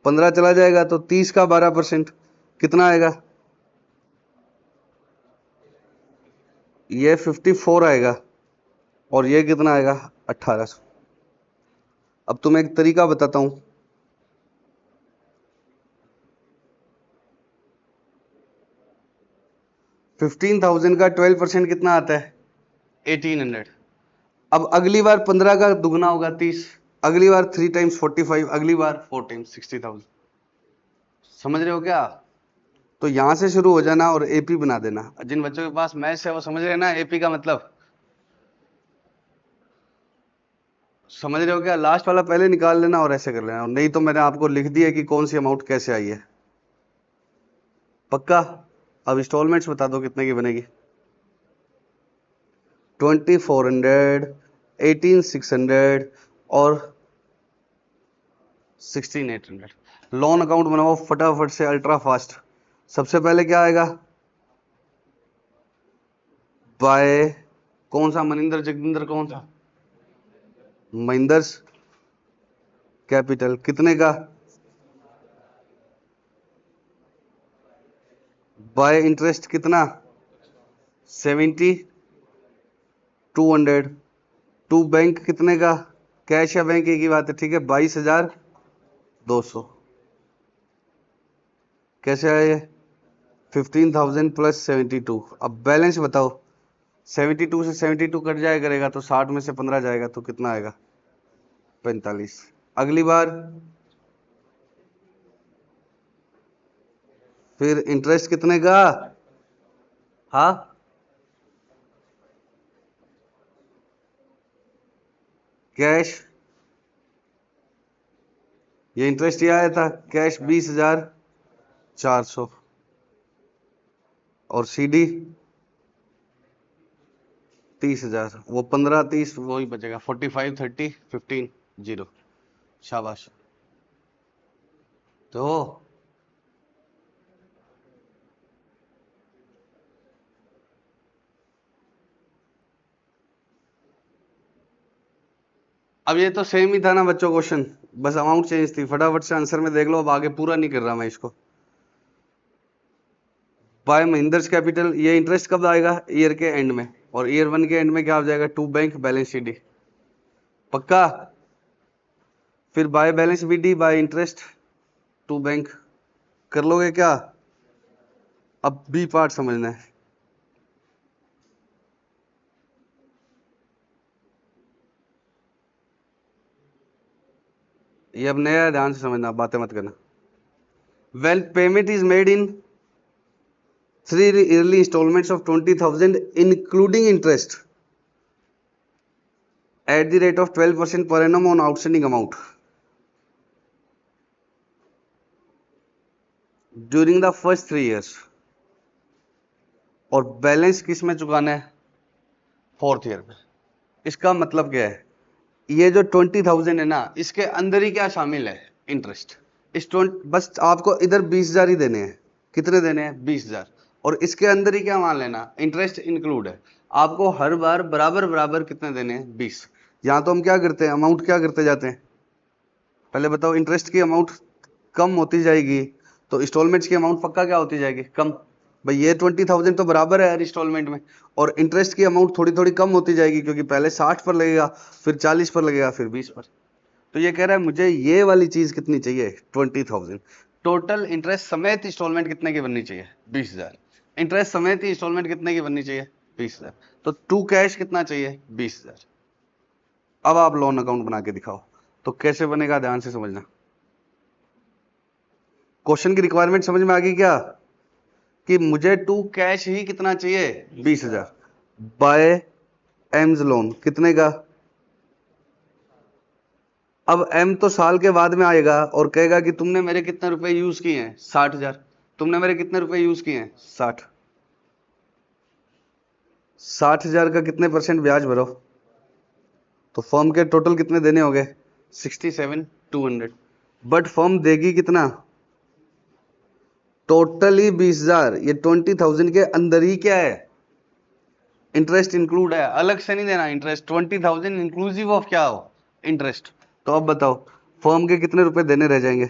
S1: 15 चला जाएगा तो 30 का 12% कितना आएगा? ये 54 आएगा और ये कितना आएगा? 1800। अब तुम्हें एक तरीका बताता हूं। 15,000 का 12% कितना आता है? 1800। अब अगली बार 15 का दुगना होगा 30, अगली बार 3 टाइम्स 45, अगली बार 4 टाइम्स 60,000। समझ रहे हो क्या? तो यहां से शुरू हो जाना और एपी बना देना। जिन बच्चों के पास मैथ्स है वो समझ रहे हैं ना एपी का मतलब? समझ रहे हो क्या? लास्ट वाला पहले निकाल लेना और ऐसे कर लेना, और नहीं तो मैंने आपको लिख दिया कि कौन सी अमाउंट कैसे आई है। पक्का? अब इंस्टॉलमेंट्स बता दो कितने की बनेगी। 2400, 18600 और 16800। लोन अकाउंट बनाओ फटाफट से, अल्ट्रा फास्ट। सबसे पहले क्या आएगा? बाय कौन सा? मनिंदर जगदिंदर कौन था? महिंदर्स कैपिटल कितने का? बाय इंटरेस्ट कितना? 7200। टू बैंक कितने का? कैश या बैंक एक ही बात है, ठीक है। 22,200। कैसे आया ये? 15,000 प्लस 72। अब बैलेंस बताओ। 72 से 72 कट जाए करेगा तो 60 में से 15 जाएगा तो कितना आएगा? 45। अगली बार फिर इंटरेस्ट कितने का? हाँ, कैश, ये इंटरेस्ट ये आया था कैश 20,400 और सीडी 30,000। वो 15 30 वही बचेगा 45 30 15 0। शाबाश। तो अब ये तो सेम ही था ना बच्चों क्वेश्चन, बस अमाउंट चेंज थी। फटाफट से आंसर में देख लो, अब आगे पूरा नहीं कर रहा मैं इसको। बाय महिंदर्स कैपिटल, ये इंटरेस्ट कब आएगा? ईयर के एंड में, और ईयर 1 के एंड में क्या हो जाएगा? To bank balance sheet. पक्का? फिर by balance BD by interest to bank. कर लोगे क्या? अब बी पार्ट समझना है। ये अब नया है, ध्यान से समझना, बातें मत करना। Well payment is made in 3 yearly installments of 20,000 including interest at the rate of 12% per annum on outstanding amount during the first 3 years। और बैलेंस किस में चुकाना है? 4th ईयर में। इसका मतलब क्या है? ये जो 20,000 है ना, इसके अंदर ही क्या शामिल है? इंटरेस्ट। इस 20 बस आपको इधर 20,000 ही देने हैं। कितने देने हैं? 20,000। और इसके अंदर ही क्या मान लेना? इंटरेस्ट इंक्लूड है। आपको हर बार बराबर बराबर कितने देने हैं? 20। यहां तो हम क्या करते हैं, अमाउंट क्या करते जाते हैं? पहले बताओ, इंटरेस्ट की अमाउंट कम होती जाएगी तो इंस्टॉलमेंट्स की अमाउंट पक्का क्या होती जाएगी? कम। भाई ये 20,000 तो बराबर है हर इंस्टॉलमेंट में, और इंटरेस्ट की अमाउंट थोड़ी थोड़ी कम होती जाएगी, क्योंकि पहले 60 पर लगेगा, फिर 40 पर लगेगा, फिर 20 पर। तो ये कह रहा है मुझे ये वाली चीज कितनी चाहिए? 20,000। टोटल इंटरेस्ट समेत इंस्टॉलमेंट कितने की बननी चाहिए? 20,000। इंटरेस्ट समेत ही इंस्टॉलमेंट कितने की बननी चाहिए? 20,000। तो टू कैश कितना चाहिए? 20,000। अब आप लोन अकाउंट बना के दिखाओ। तो कैसे बनेगा, ध्यान से समझना। क्वेश्चन की रिक्वायरमेंट समझ में आ गई क्या? कि मुझे टू कैश ही कितना चाहिए? 20,000। बाय एम्स लोन कितने का? अब एम तो साल के बाद में आएगा और कहेगा कि तुमने मेरे कितने रुपए यूज किए हैं? 60,000। तुमने मेरे कितने रुपए यूज किए हैं? 60। 60,000 का कितने % ब्याज भरो? तो फर्म के टोटल कितने देने होंगे? 67,200। बट फर्म देगी कितना? टोटली 20,000। ये 20,000 के अंदर ही क्या है? इंटरेस्ट इंक्लूड है, अलग से नहीं देना इंटरेस्ट। 20,000 इंक्लूसिव ऑफ क्या हो? इंटरेस्ट। तो अब बताओ फर्म के कितने रुपए देने रह जाएंगे?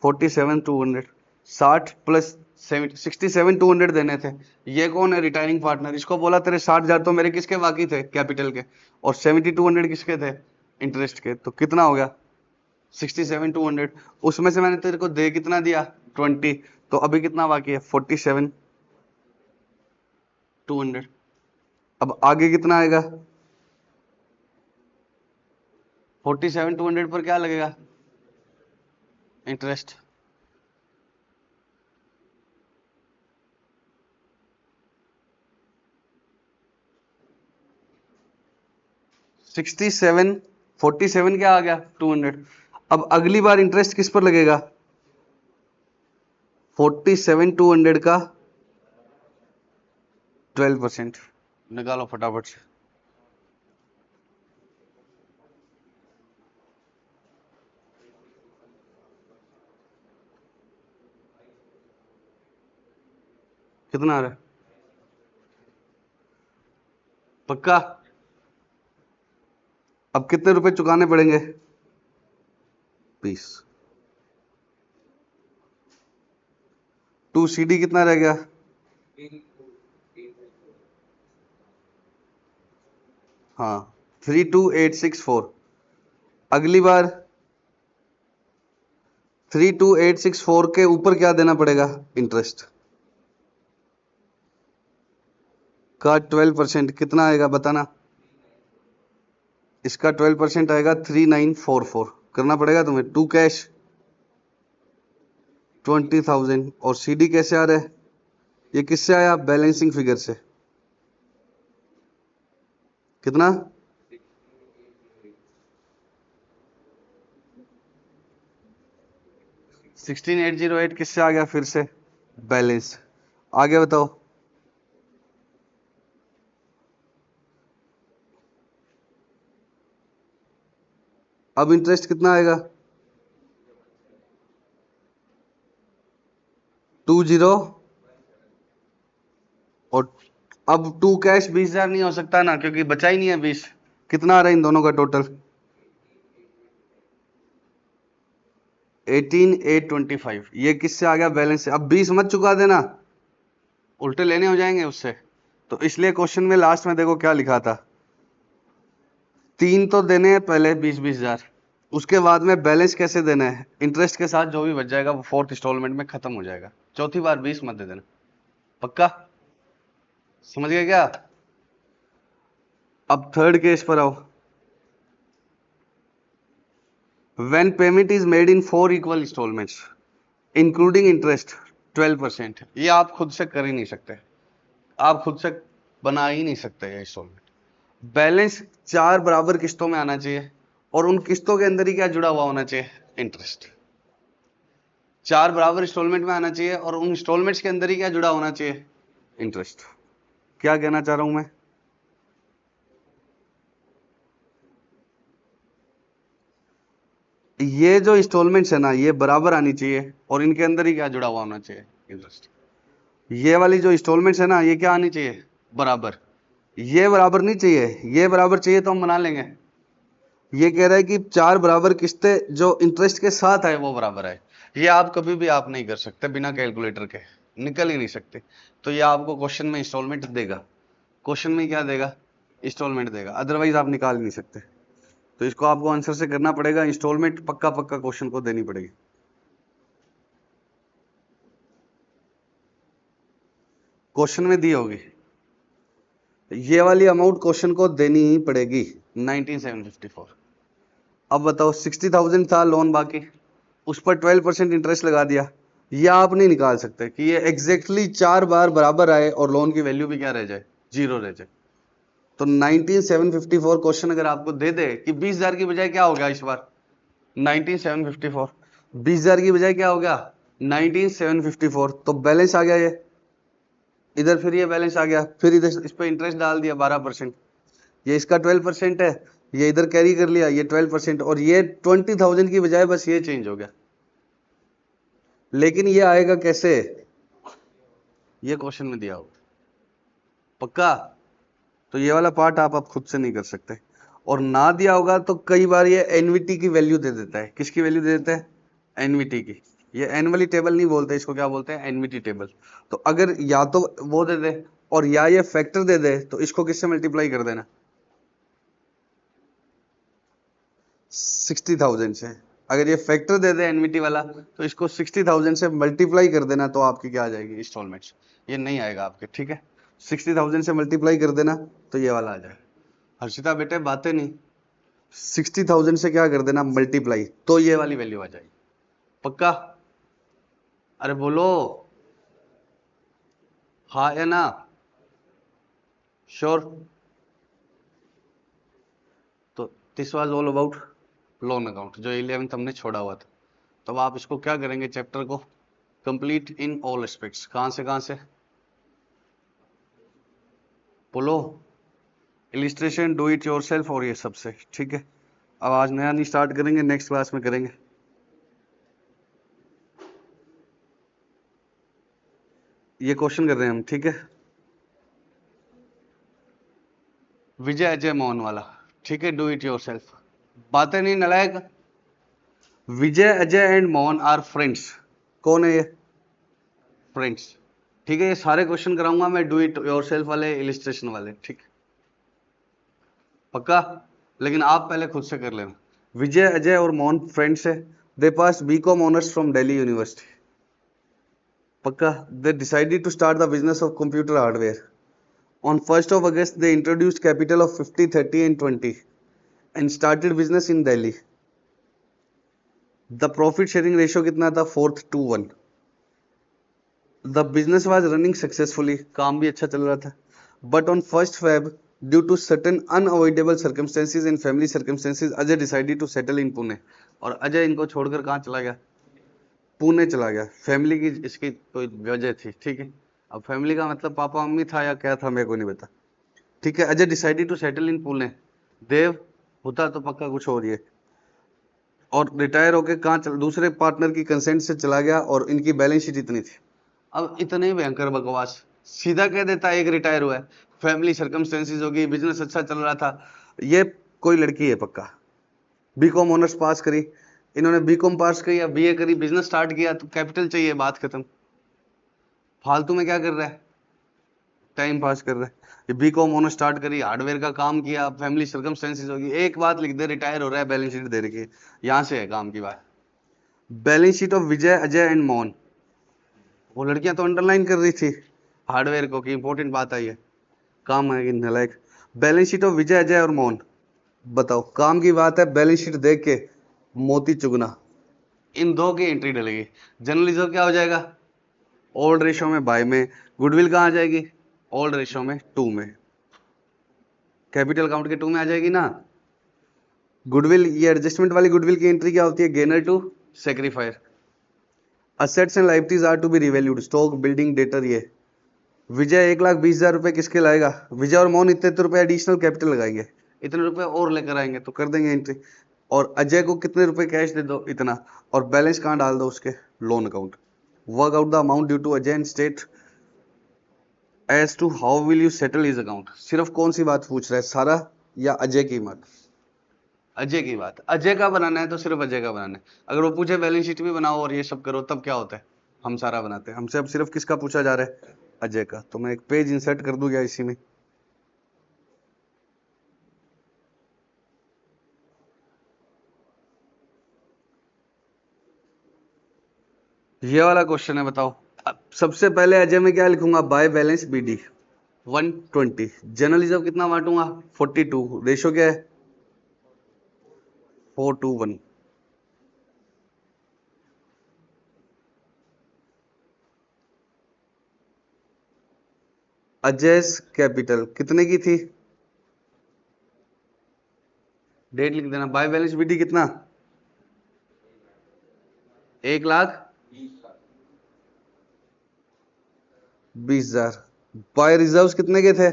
S1: 47,200। 60 प्लस 67,200 देने थे। ये कौन है? Retiring partner. इसको बोला तेरे 60,000 तो मेरे किसके बाकी थे? कैपिटल के। और 7200 किसके थे? इंटरेस्ट के। तो कितना हो गया? 67,200। उसमें से मैंने तेरे को दे कितना दिया? 20। तो अभी कितना बाकी है? 47,200। अब आगे कितना आएगा? 47,200 पर क्या लगेगा? इंटरेस्ट। सिक्सटी सेवन 47 क्या आ गया? 200। अब अगली बार इंटरेस्ट किस पर लगेगा? 47,200 का 12%। निकालो फटाफट से। कितना आ रहा है? पक्का? अब कितने रुपए चुकाने पड़ेंगे? 20। 2 CD कितना रह गया? हाँ 32864। अगली बार 32864 के ऊपर क्या देना पड़ेगा? इंटरेस्ट का 12%। कितना आएगा बताना? इसका 12% आएगा 3944। करना पड़ेगा तुम्हें। To cash 20,000। और CD कैसे आ रहा है? ये किससे आया? बैलेंसिंग फिगर से। कितना? 16808 किससे आ गया? फिर से बैलेंस। आगे बताओ। अब इंटरेस्ट कितना आएगा? 20। और अब टू कैश 20,000 नहीं हो सकता ना, क्योंकि बचा ही नहीं है 20। कितना आ रहा है इन दोनों का टोटल? 18,825। ये किससे आ गया? बैलेंस से। अब 20 मत चुका देना, उल्टे लेने हो जाएंगे उससे। तो इसलिए क्वेश्चन में लास्ट में देखो क्या लिखा था। 3 तो देने हैं पहले 20,000। उसके बाद में बैलेंस कैसे देना है? इंटरेस्ट के साथ जो भी बच जाएगा वो फोर्थ इंस्टॉलमेंट में खत्म हो जाएगा। चौथी बार 20 मत दे देना। पक्का? समझ गए क्या? अब थर्ड केस पर आओ। When payment is made in 4 equal installments including interest 12%। ये आप खुद से कर ही नहीं सकते, आप खुद से बना ही नहीं सकते ये इंस्टॉलमेंट। बैलेंस 4 बराबर किस्तों में आना चाहिए, और उन किस्तों के अंदर ही क्या जुड़ा हुआ होना चाहिए? इंटरेस्ट। 4 बराबर इंस्टॉलमेंट में आना चाहिए, और उन इंस्टॉलमेंट्स के अंदर ही क्या जुड़ा होना चाहिए? इंटरेस्ट। क्या कहना चाह रहा हूं मैं? ये जो इंस्टॉलमेंट्स है ना, ये बराबर आनी चाहिए, और इनके अंदर ही क्या जुड़ा हुआ होना चाहिए? इंटरेस्ट। ये वाली जो इंस्टॉलमेंट्स है ना, ये क्या आनी चाहिए? बराबर। ये बराबर नहीं चाहिए, ये बराबर चाहिए तो हम बना लेंगे। ये कह रहा है कि 4 बराबर किस्तें जो इंटरेस्ट के साथ है वो बराबर है। ये आप कभी भी आप नहीं कर सकते बिना कैलकुलेटर के, निकल ही नहीं सकते। तो ये आपको क्वेश्चन में इंस्टॉलमेंट देगा। क्वेश्चन में क्या देगा? इंस्टॉलमेंट देगा, अदरवाइज आप निकाल ही नहीं सकते। तो इसको आपको आंसर से करना पड़ेगा। इंस्टॉलमेंट पक्का पक्का क्वेश्चन को देनी पड़ेगी। क्वेश्चन में दी होगी ये वाली अमाउंट, क्वेश्चन को देनी ही पड़ेगी। 19,754। अब बताओ 60,000 था लोन बाकी, उस पर 12% इंटरेस्ट लगा दिया। ये आप नहीं निकाल सकते कि ये एग्जैक्टली 4 बार बराबर आए और लोन की वैल्यू भी क्या रह जाए? 0 रह जाए। तो 19,754 क्वेश्चन अगर आपको दे दे कि 20,000 की बजाय क्या हो गया इस बार? 19,754। 20,000 की बजाय क्या हो गया? 19,754। तो बैलेंस आ गया ये इधर, फिर ये बैलेंस आ गया, फिर इधर इस पर इंटरेस्ट डाल दिया 12%। ये इसका 12% है, ये इधर कैरी कर लिया, ये 12%, और ये 20,000 की बजाय बस ये चेंज हो गया। लेकिन ये आएगा कैसे? ये क्वेश्चन में दिया होगा। पक्का? तो ये वाला पार्ट आप अब खुद से नहीं कर सकते। और ना दिया होगा तो कई बार ये एनवीटी की वैल्यू दे देता है। किसकी वैल्यू दे देता है? एनवीटी की। ये एनुअली टेबल नहीं बोलते, इसको क्या बोलते हैं? NVT table. तो अगर या तो वो दे दे और या ये फैक्टर दे दे तो इसको किससे मल्टीप्लाई कर देना? 60,000 से। अगर ये फैक्टर दे दे एनवीटी वाला तो इसको 60,000 से मल्टीप्लाई कर देना, तो आपकी क्या आ जाएगी? इंस्टॉलमेंट्स। ये नहीं आएगा आपके, ठीक है। 60,000 से मल्टीप्लाई कर देना तो ये वाला आ जाएगा। हर्षिता बेटे बातें नहीं, 60,000 से क्या कर देना? मल्टीप्लाई, तो ये वाली वैल्यू आ जाएगी। पक्का? अरे बोलो हाँ या ना? श्योर? तो this was all about loan account, जो 11th हमने छोड़ा हुआ था। तो अब आप इसको क्या करेंगे? चैप्टर को कंप्लीट इन ऑल एस्पेक्ट्स। कहां से बोलो? इलिस्ट्रेशन, डू इट योरसेल्फ और ये सबसे, ठीक है। अब आज नया नहीं स्टार्ट करेंगे, नेक्स्ट क्लास में करेंगे। ये क्वेश्चन कर रहे हैं हम, ठीक है। विजय अजय मोहन वाला, ठीक है। Do it yourself. बातें नहीं नलायक। Vijay Ajay and Mohan are friends. कौन है ये? फ्रेंड्स, ठीक है। ये सारे क्वेश्चन कराऊंगा मैं, डू इट योरसेल्फ वाले, इलिस्ट्रेशन वाले, ठीक है। पक्का? लेकिन आप पहले खुद से कर लेना। विजय अजय और मोहन फ्रेंड्स है। They pass B Com honours from Delhi university. पक्का? They decided to start the business of computer hardware. On 1st of August they introduced capital of 50, 30 and 20 and started business in Delhi. The profit sharing ratio कितना था? 4:1। The business was running successfully, काम भी अच्छा चल रहा था। But on 1st Feb, due to certain unavoidable circumstances and family circumstances, Ajay decided to settle in Pune। और अजय इनको छोड़कर कहाँ चला गया? पुणे चला गया। फैमिली की इसकी कोई वजह थी, ठीक है। अब फैमिली का मतलब पापा मम्मी था या क्या था, मेरे को नहीं पता, ठीक है। Ajay decided to settle in Pune. Dev होता तो पक्का कुछ और ये। और रिटायर होके कहाँ चल, दूसरे पार्टनर की कंसेंट से चला गया और इनकी बैलेंस शीट इतनी थी। अब इतने भयंकर बकवास, सीधा कह देता है एक रिटायर हुआ है, फैमिली सर्कमस्टेंसेस होगी, बिजनेस अच्छा चल रहा था। ये कोई लड़की है पक्का, बीकॉम ऑनर्स पास करी, इन्होंने बीकॉम पास करी या बीए करी, बिजनेस स्टार्ट किया तो कैपिटल चाहिए, बात खत्म। फालतू में क्या कर रहा है? टाइम पास कर रहा है। ये बीकॉम ऑनर्स स्टार्ट करी, हार्डवेयर का काम किया, फैमिली सर्कमस्टेंसेस होगी, एक बात लिख दे, रिटायर हो रहा है, बैलेंस शीट दे रखी है, यहाँ से है काम की बात। Balance sheet of Vijay Ajay and Mohan. वो लड़कियां तो अंडरलाइन कर रही थी हार्डवेयर को कि इंपॉर्टेंट बात आई है, काम है कि नालायक। बैलेंस शीट ऑफ विजय अजय और मोहन, बताओ काम की बात है, बैलेंस शीट देख के मोती चुगना। इन दो की एंट्री डलेगी। जनरल रिजर्व क्या हो जाएगा? ओल्ड रेशो में बाय में। गुडविल कहाँ आ जाएगी? ओल्ड रेशो में 2 में। कैपिटल अकाउंट के 2 में आ जाएगी ना। गुडविल, ये एडजस्टमेंट वाली गुडविल की एंट्री क्या होती है? Gainer to sacrificer. Assets and liabilities are to be revalued, stock, building, debtor. ये विजय 1,20,000 रुपए किसके लाएगा? विजय और मोहन इतने रुपए एडिशनल कैपिटल लगाएंगे, इतने रुपए और लेकर आएंगे तो कर देंगे एंट्री। और अजय को कितने रुपए कैश दे दो? इतना। और बैलेंस कहाँ डाल दो? उसके loan account. Work out the amount due to Ajay and state as to how will you settle his account. सिर्फ कौन सी बात पूछ रहा है, सारा या अजय की बात? अजय की बात। अजय का बनाना है तो सिर्फ अजय का बनाना है। अगर वो पूछे बैलेंस शीट भी बनाओ और ये सब करो, तब क्या होता है? हम सारा बनाते हैं। हमसे अब सिर्फ किसका पूछा जा रहा है? अजय का। तो मैं एक पेज इंसर्ट कर दूं क्या इसी में? ये वाला क्वेश्चन है, बताओ। अब सबसे पहले अजय में क्या लिखूंगा? By balance BD 120। General reserve कितना बांटूंगा? 42। रेशो क्या है? 4:1। अजय कैपिटल कितने की थी? डेट लिख देना। बाय बैलेंस बीडी कितना? 1,20,000। बाय रिजर्व्स कितने के थे?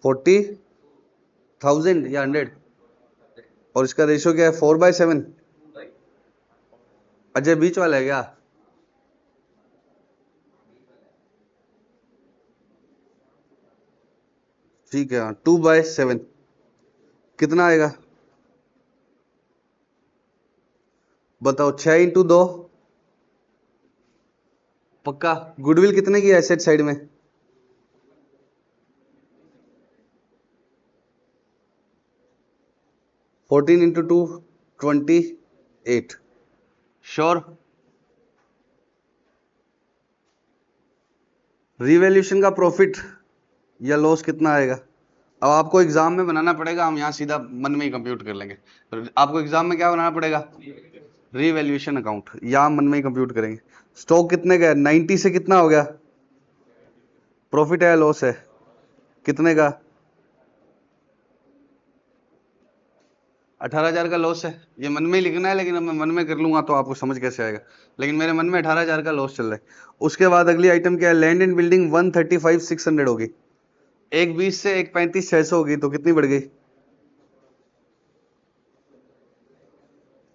S1: 40,000 या 100? और इसका रेशो क्या है? 4/7। अजय बीच वाला है क्या? ठीक है, 2/7 कितना आएगा बताओ? 6 × 2 पक्का? गुडविल कितने की एसेट साइड में? 14 × 2 28। श्योर? रिवैल्यूएशन का प्रॉफिट या लॉस कितना आएगा? अब आपको एग्जाम में बनाना पड़ेगा, हम यहाँ सीधा मन में ही कंप्यूट कर लेंगे। आपको एग्जाम में क्या बनाना पड़ेगा? रिवैल्यूएशन अकाउंट, यहाँ मन में ही कंप्यूट करेंगे। स्टॉक कितने का है? 90 से कितना हो गया? प्रॉफिट है लॉस है? कितने का? 18,000 का लॉस है। ये मन में ही लिखना है, लेकिन अब मैं मन में कर लूंगा तो आपको समझ कैसे आएगा। लेकिन मेरे मन में 18,000 का लॉस चल रहा है। उसके बाद अगली आइटम क्या है? लैंड एंड बिल्डिंग 135,600 होगी। एक 20 से एक 35,600 होगी, तो कितनी बढ़ गई?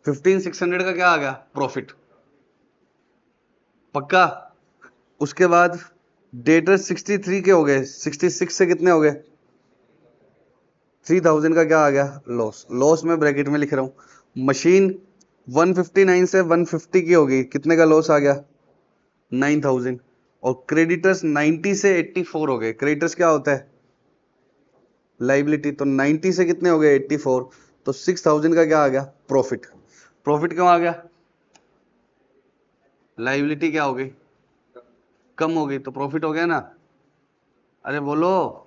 S1: 15,600 का क्या आ गया? प्रॉफिट। पक्का? उसके बाद डेटर 63 के हो गए, 66 से कितने हो गए? 3,000 का क्या आ गया? लॉस। लॉस में ब्रैकेट में लिख रहा हूं। मशीन 159 से 150 की होगी, कितने का लॉस आ गया? 9,000। और क्रेडिटर्स 90 से 84 हो गए। क्रेडिटर्स क्या होता है? लाइबिलिटी। तो 90 से कितने हो गए? 84। तो 6,000 का क्या आ गया? प्रॉफिट। प्रॉफिट क्यों आ गया? लाइबिलिटी क्या हो गई? कम हो गई, तो प्रॉफिट हो गया ना? अरे बोलो।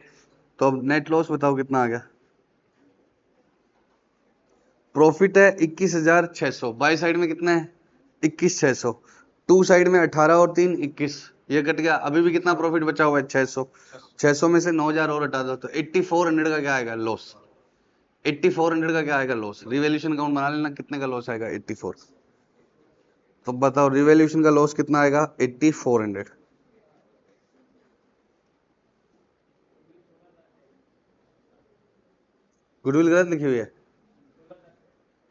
S1: तो अब नेट लॉस बताओ कितना आ गया? प्रॉफिट है 21,600। बाई साइड में कितना है? 21,600। टू साइड में 18 और 3 21, ये कट गया। अभी भी कितना प्रॉफिट बचा हुआ है? 600। 600 में से 9,000 और हटा दो, तो 8400 का क्या आएगा? लॉस। 8400 का क्या आएगा? लॉस। रिवैल्यूएशन अकाउंट बना लेना, कितने का लॉस आएगा? 84। तो बताओ रिवैल्यूएशन का लॉस कितना आएगा? 8400। गुडविल गलत लिखी हुई है?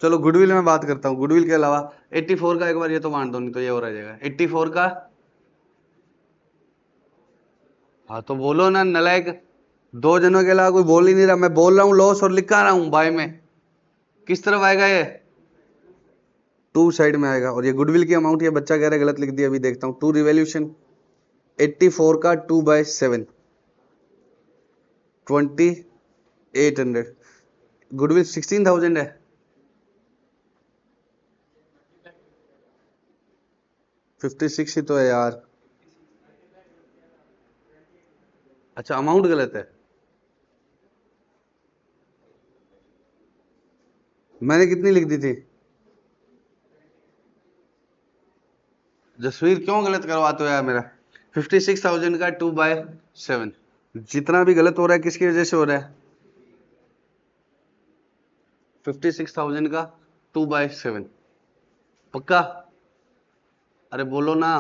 S1: चलो गुडविल में बात करता हूँ। गुडविल के अलावा 84 का एक बार ये तो बांट दो, नहीं तो ये हो रह जाएगा। 84 का, हाँ तो बोलो ना नलायक। दो जनों के अलावा कोई बोल ही नहीं रहा। मैं बोल रहा हूँ लॉस और लिखा रहा हूँ बाय में। किस तरफ आएगा ये? टू साइड में आएगा। और ये गुडविल की अमाउंट, ये बच्चा कह रहा है गलत लिख दिया। अभी देखता हूँ। टू रिवैल्यूएशन 84 का 2/7 2800। गुडविल 16,000 है। 56 ही तो है यार। अच्छा अमाउंट गलत है। मैंने कितनी लिख दी थी? जसवीर क्यों गलत करवाते हो यार मेरा? 56,000 का 2/7। जितना भी गलत हो रहा है किसकी वजह से हो रहा है? 56,000 का 2/7। पक्का? अरे बोलो ना।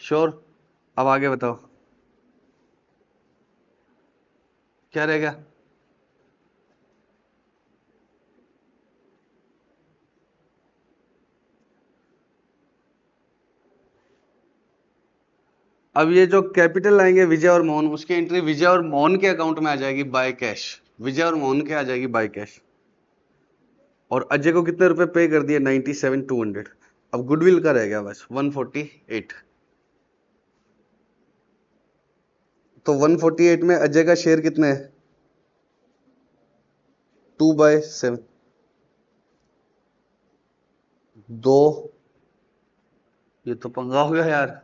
S1: श्योर? अब आगे बताओ क्या रहेगा? अब ये जो कैपिटल लाएंगे विजय और मोहन, उसकी एंट्री विजय और मोहन के अकाउंट में आ जाएगी बाय कैश। विजय और मोहन के आ जाएगी बाय कैश। और अजय को कितने रुपए पे कर दिए? 97,200। अब गुडविल का रह गया बस 148। तो 148 में अजय का शेयर कितने है? 2/7। दो, ये तो पंगा हो गया यार।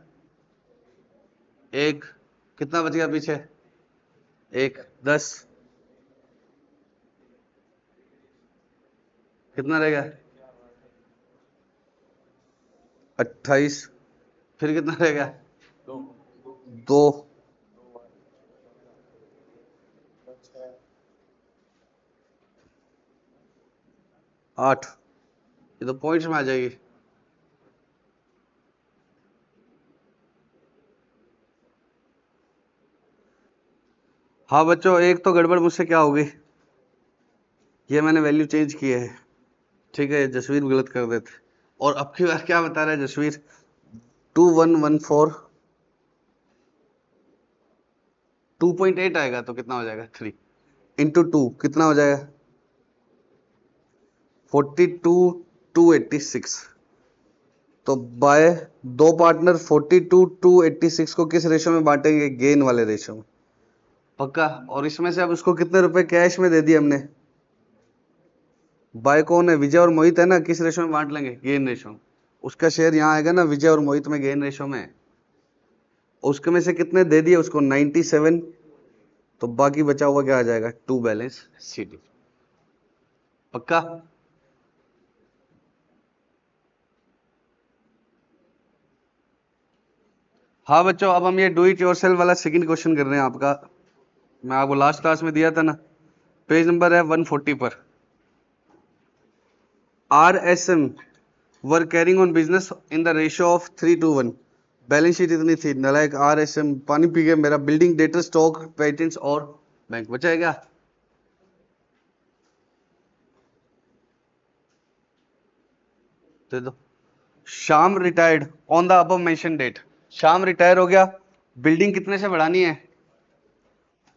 S1: एक, कितना बच गया पीछे? एक 10, कितना रह गया? 28। फिर कितना रह गया? दो, 8। ये तो पॉइंट्स में आ जाएगी। हाँ बच्चों, एक तो गड़बड़ मुझसे क्या हो गई, ये मैंने वैल्यू चेंज की है। ठीक है, जसवीर गलत कर देते। और अब की बार क्या बता रहा है जसवीर? 2114 2.8 आएगा तो कितना हो जाएगा 3 इंटू 2 कितना हो जाएगा 42 286। तो बाय दो पार्टनर 42 286 को किस रेशो में बांटेंगे गेन वाले रेशो में पक्का। और इसमें से अब उसको कितने रुपए कैश में दे दिए हमने बाय कौन है विजय और मोहित है ना किस रेशो में बांट लेंगे गेन रेशो में। उसका शेयर यहाँ आएगा ना विजय और मोहित में गेन रेशो में उसके में से कितने दे दिए उसको 97 तो बाकी बचा हुआ क्या आ जाएगा 2 बैलेंस शीट पक्का। हाँ बच्चों अब हम ये डू इट योरसेल्फ वाला सेकंड क्वेश्चन कर रहे हैं आपका मैं आपको लास्ट क्लास में दिया था ना पेज नंबर है 140 पर RSM were carrying on business in the ratio of 3:1 balance sheet इतनी थी नलायक RSM पानी पी गए मेरा बिल्डिंग डेटर स्टॉक पेटेंट्स और बैंक बचा है क्या दे दो। Sham retired on the above mention date Sham retire हो गया बिल्डिंग कितने से बढ़ानी है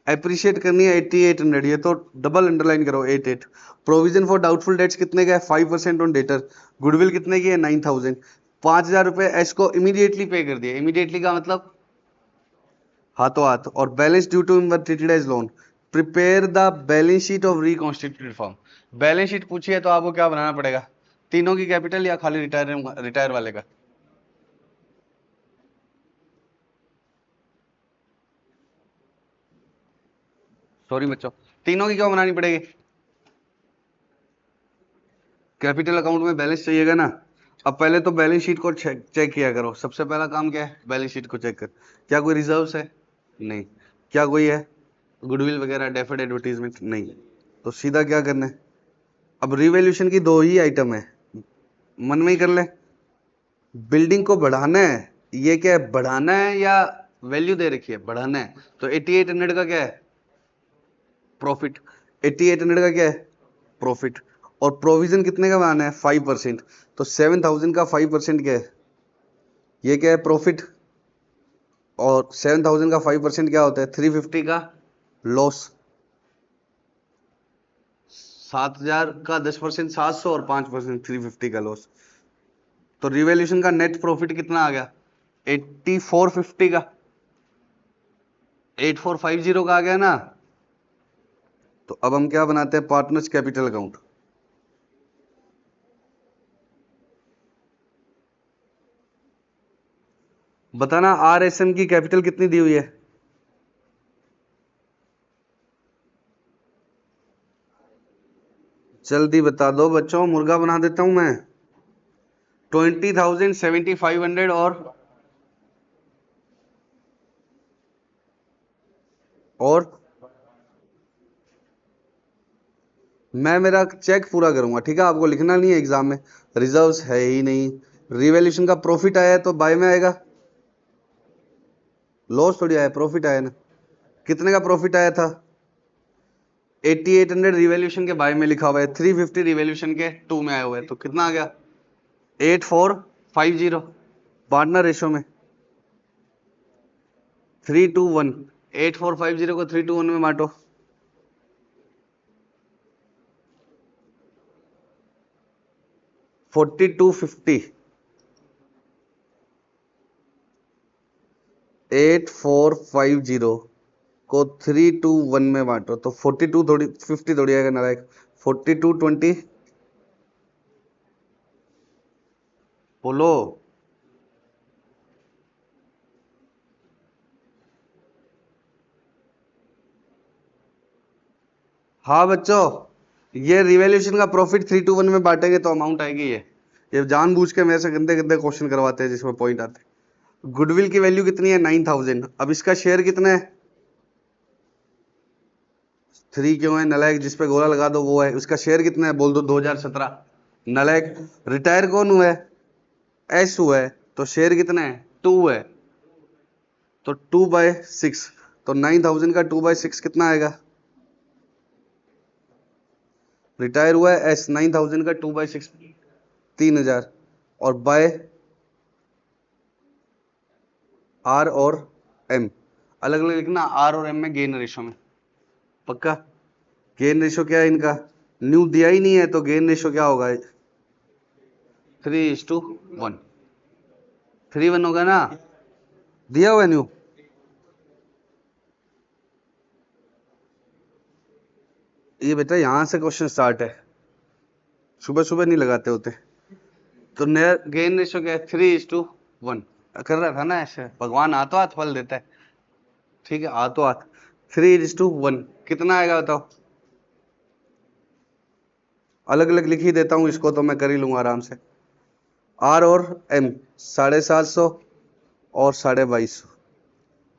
S1: अप्रिशिएट करनी है 8800 ये तो डबल अंडरलाइन करो 88। प्रोविजन फॉर डाउटफुल डेट्स कितने का है 5% ऑन डेटर गुडविल कितने की है 9000 5000 रुपए एस को इमीडिएटली पे कर दिए इमीडिएटली का मतलब हाथों हाथ और balance due to treated as loan prepare the balance sheet of reconstituted form balance sheet पूछी है तो आपको क्या बनाना पड़ेगा तीनों की कैपिटल या खाली रिटायर वाले का सॉरी बच्चों तीनों की क्यों बनानी पड़ेगी कैपिटल अकाउंट में बैलेंस चाहिएगा ना। अब पहले तो बैलेंस शीट को चेक किया करो सबसे पहला काम क्या है बैलेंस शीट को चेक कर क्या कोई रिजर्व्स है नहीं क्या कोई है गुडविल वगैरह डेफर्ड एडवर्टीजमेंट नहीं तो सीधा क्या करना है अब रिवैल्यूएशन की दो ही आइटम है मन में ही कर ले बिल्डिंग को बढ़ाना है ये क्या है बढ़ाना है या वैल्यू दे रखी है बढ़ाना है तो 8800 का क्या है प्रॉफिट 8800 का क्या है प्रॉफिट और प्रोविजन कितने का बनाना है 5% तो 7000 का 5% क्या है ये क्या है प्रॉफिट और 7000 का 5% क्या होता है 350 का लॉस 7000 का 10% 700 और 5% 350 का लॉस तो रिवैल्यूएशन का नेट प्रॉफिट कितना आ गया 8450 का 8450 का आ गया ना। तो अब हम क्या बनाते हैं पार्टनर्स कैपिटल अकाउंट बताना RSM की कैपिटल कितनी दी हुई है जल्दी बता दो बच्चों मुर्गा बना देता हूं मैं 20,000 7500 और मैं मेरा चेक पूरा करूंगा ठीक है आपको लिखना नहीं है एग्जाम में रिजर्व्स है ही नहीं रिवैल्यूएशन का प्रॉफिट आया है तो बाय में आएगा लॉस थोड़ी आया प्रॉफिट आया ना कितने का प्रॉफिट आया था 8800 रिवैल्यूएशन के बाय में लिखा हुआ है 350 रिवैल्यूएशन के 2 में आया हुआ है तो कितना आ गया 8450 पार्टनर रेशो में 3:1 8450 को 3:1 में बांटो 4250 8450 को 3:1 में बांटो तो 42 थोड़ी 50 थोड़ी आएगा नारायक 4220 बोलो हाँ बच्चों ये रिवैल्यूएशन का प्रॉफिट 3:1 में बांटेंगे तो अमाउंट आएगी ये जानबूझ के मेरे से गंदे गंदे क्वेश्चन करवाते हैं जिसमें पॉइंट आते हैं गुडविल की वैल्यू कितनी है 9000 अब इसका शेयर कितना है 3 क्यों है नलायक जिस पे गोला लगा दो वो है उसका शेयर कितना है बोल दो 2017 नलायक रिटायर कौन हुआ है एस हुआ है तो शेयर कितना है 2 है तो 2/6 तो 9000 का 2/6 कितना आएगा रिटायर हुआ है एस 9000 का 2/6 3000 और बाय आर और एम अलग अलग लिखना, आर और एम में गेन रेशो में, पक्का। गेन रेशो क्या है इनका, न्यू दिया ही नहीं है तो गेन रेशो क्या होगा, 3:1, 3:1 होगा ना, दिया हुआ है न्यू। ये बेटा यहां से क्वेश्चन स्टार्ट है, सुबह सुबह नहीं लगाते होते। तो नया गेन रेशो क्या है, 3:1। कर रहा था ना ऐसे, भगवान हाथों हाथ फल देता है, ठीक है, हाथों हाथ। 3:1 कितना आएगा बताओ, अलग अलग लिख ही देता हूं इसको, तो मैं कर ही लूंगा आराम से। आर और एम 750 और 2250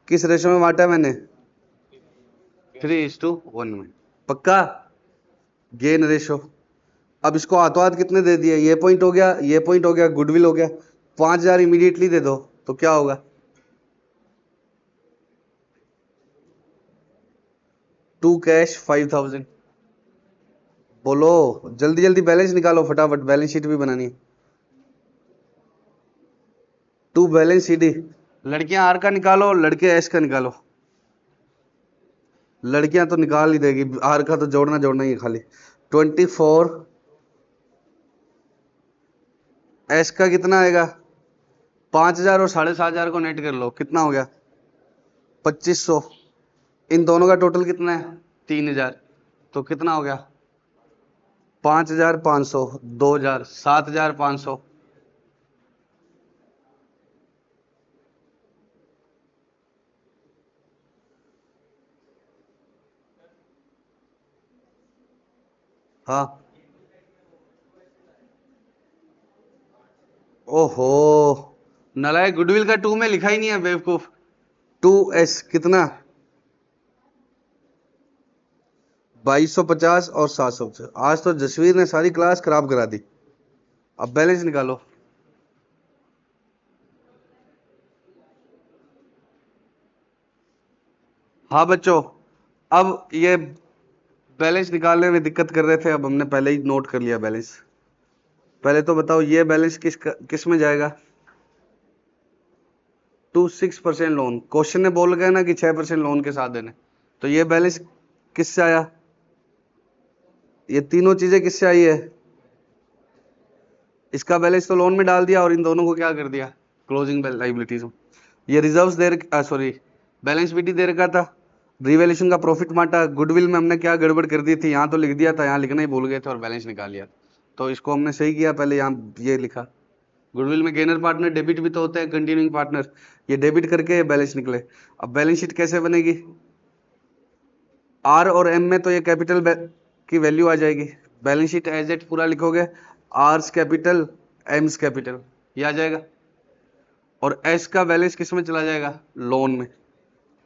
S1: किस रेशो में बांटा है मैंने, 3:1 में, पक्का। गेन रेशो, अब इसको हाथों हाथ कितने दे दिए, ये पॉइंट हो गया, ये पॉइंट हो गया, गुडविल हो गया, 5000 इमीडिएटली दे दो तो क्या होगा, टू कैश 5000। बोलो, जल्दी जल्दी बैलेंस निकालो फटाफट, बैलेंस शीट भी बनानी है। टू बैलेंस शीट, लड़कियां आर का निकालो, लड़के एस का निकालो। लड़कियां तो निकाल ही देगी, आर का तो जोड़ना जोड़ना ही है खाली। 24, एस का कितना आएगा, 5000 और 7500 को नेट कर लो, कितना हो गया 2500। इन दोनों का टोटल कितना है 3000, तो कितना हो गया 5500, 2000, 7500। हाँ, ओहो, नलायक, गुडविल का 2 में लिखा ही नहीं है बेवकूफ। 2s कितना, 2250 और 750। आज तो जसवीर ने सारी क्लास खराब करा दी। अब बैलेंस निकालो। हाँ बच्चों, अब ये बैलेंस निकालने में दिक्कत कर रहे थे, अब हमने पहले ही नोट कर लिया बैलेंस। पहले तो बताओ ये बैलेंस किस में जाएगा, 6% लोन, क्वेश्चन ने बोल गया ना कि 6% लोन के साथ देने, तो ये बैलेंस किससे आया, ये तीनों चीजें किससे आई है, इसका बैलेंस तो लोन में डाल दिया और इन दोनों को क्या कर दिया क्लोजिंग लाइबिलिटीज में। ये रिजर्व्स सॉरी बैलेंस शीट दे रखा था, रिवैल्यूएशन का प्रॉफिट बांटा, गुडविल में हमने क्या गड़बड़ कर दी थी, यहाँ तो लिख दिया था, यहाँ लिखना ही भूल गए थे और बैलेंस निकाल लिया, तो इसको हमने सही किया, पहले यहाँ ये लिखा। गुडविल में गेनर पार्टनर डेबिट भी तो होता है, कंटिन्यूइंग पार्टनर, ये डेबिट करके बैलेंस निकले। अब बैलेंस शीट कैसे बनेगी, आर और एम में तो ये कैपिटल की वैल्यू आ जाएगी, बैलेंस शीट एज इट पूरा लिखोगे, आर्स कैपिटल एम्स कैपिटल, ये आ जाएगा। और एस का बैलेंस किस में चला जाएगा, लोन में।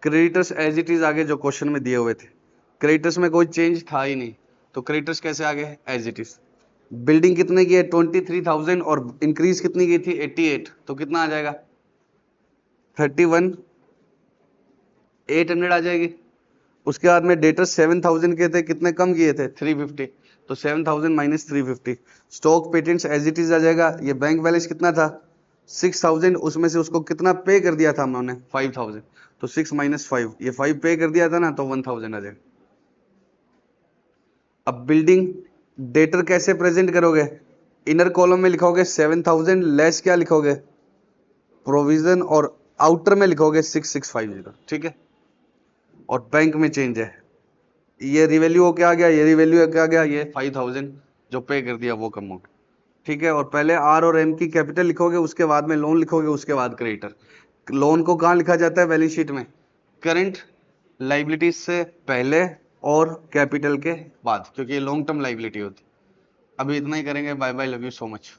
S1: क्रेडिटर्स एज इट इज आगे जो क्वेश्चन में दिए हुए थे, क्रेडिटर्स में कोई चेंज था ही नहीं, तो क्रेडिटर्स कैसे आगे एज इट इज। बिल्डिंग कितने की है 23,000 और इंक्रीज कितनी की थी 88, तो कितना आ जाएगा 31,800 आ जाएगी। उसके बाद में डेटर्स 7,000 के थे, कितने कम किए थे 350, तो 7,000 minus 350। Stock patents as it is आ जाएगा। ये बैंक बैलेंस कितना था 6,000, उसमें से उसको कितना पे कर दिया था हमने 5,000, तो 6 माइनस 5, ये 5 पे कर दिया था ना, तो 1,000 आ जाएगा। अब बिल्डिंग डेटर कैसे प्रेजेंट करोगे, इनर कॉलम में लिखोगे 7,000 लेस क्या लिखोगे प्रोविजन, और आउटर में लिखोगे 6,650, ठीक है। और बैंक में चेंज है, ये रिवैल्यू हो क्या आ गया, ये रिवैल्यू क्या आ गया, ये 5,000 जो पे कर दिया वो कम हो गया, ठीक है। और पहले आर और एम की कैपिटल लिखोगे, उसके बाद में लोन लिखोगे, उसके बाद क्रेडिटर। लोन को कहाँ लिखा जाता है बैलेंस शीट में, करंट लाइबिलिटीज से पहले और कैपिटल के बाद, क्योंकि ये लॉन्ग टर्म लाइबिलिटी होती है। अभी इतना ही करेंगे, bye bye, love you so much.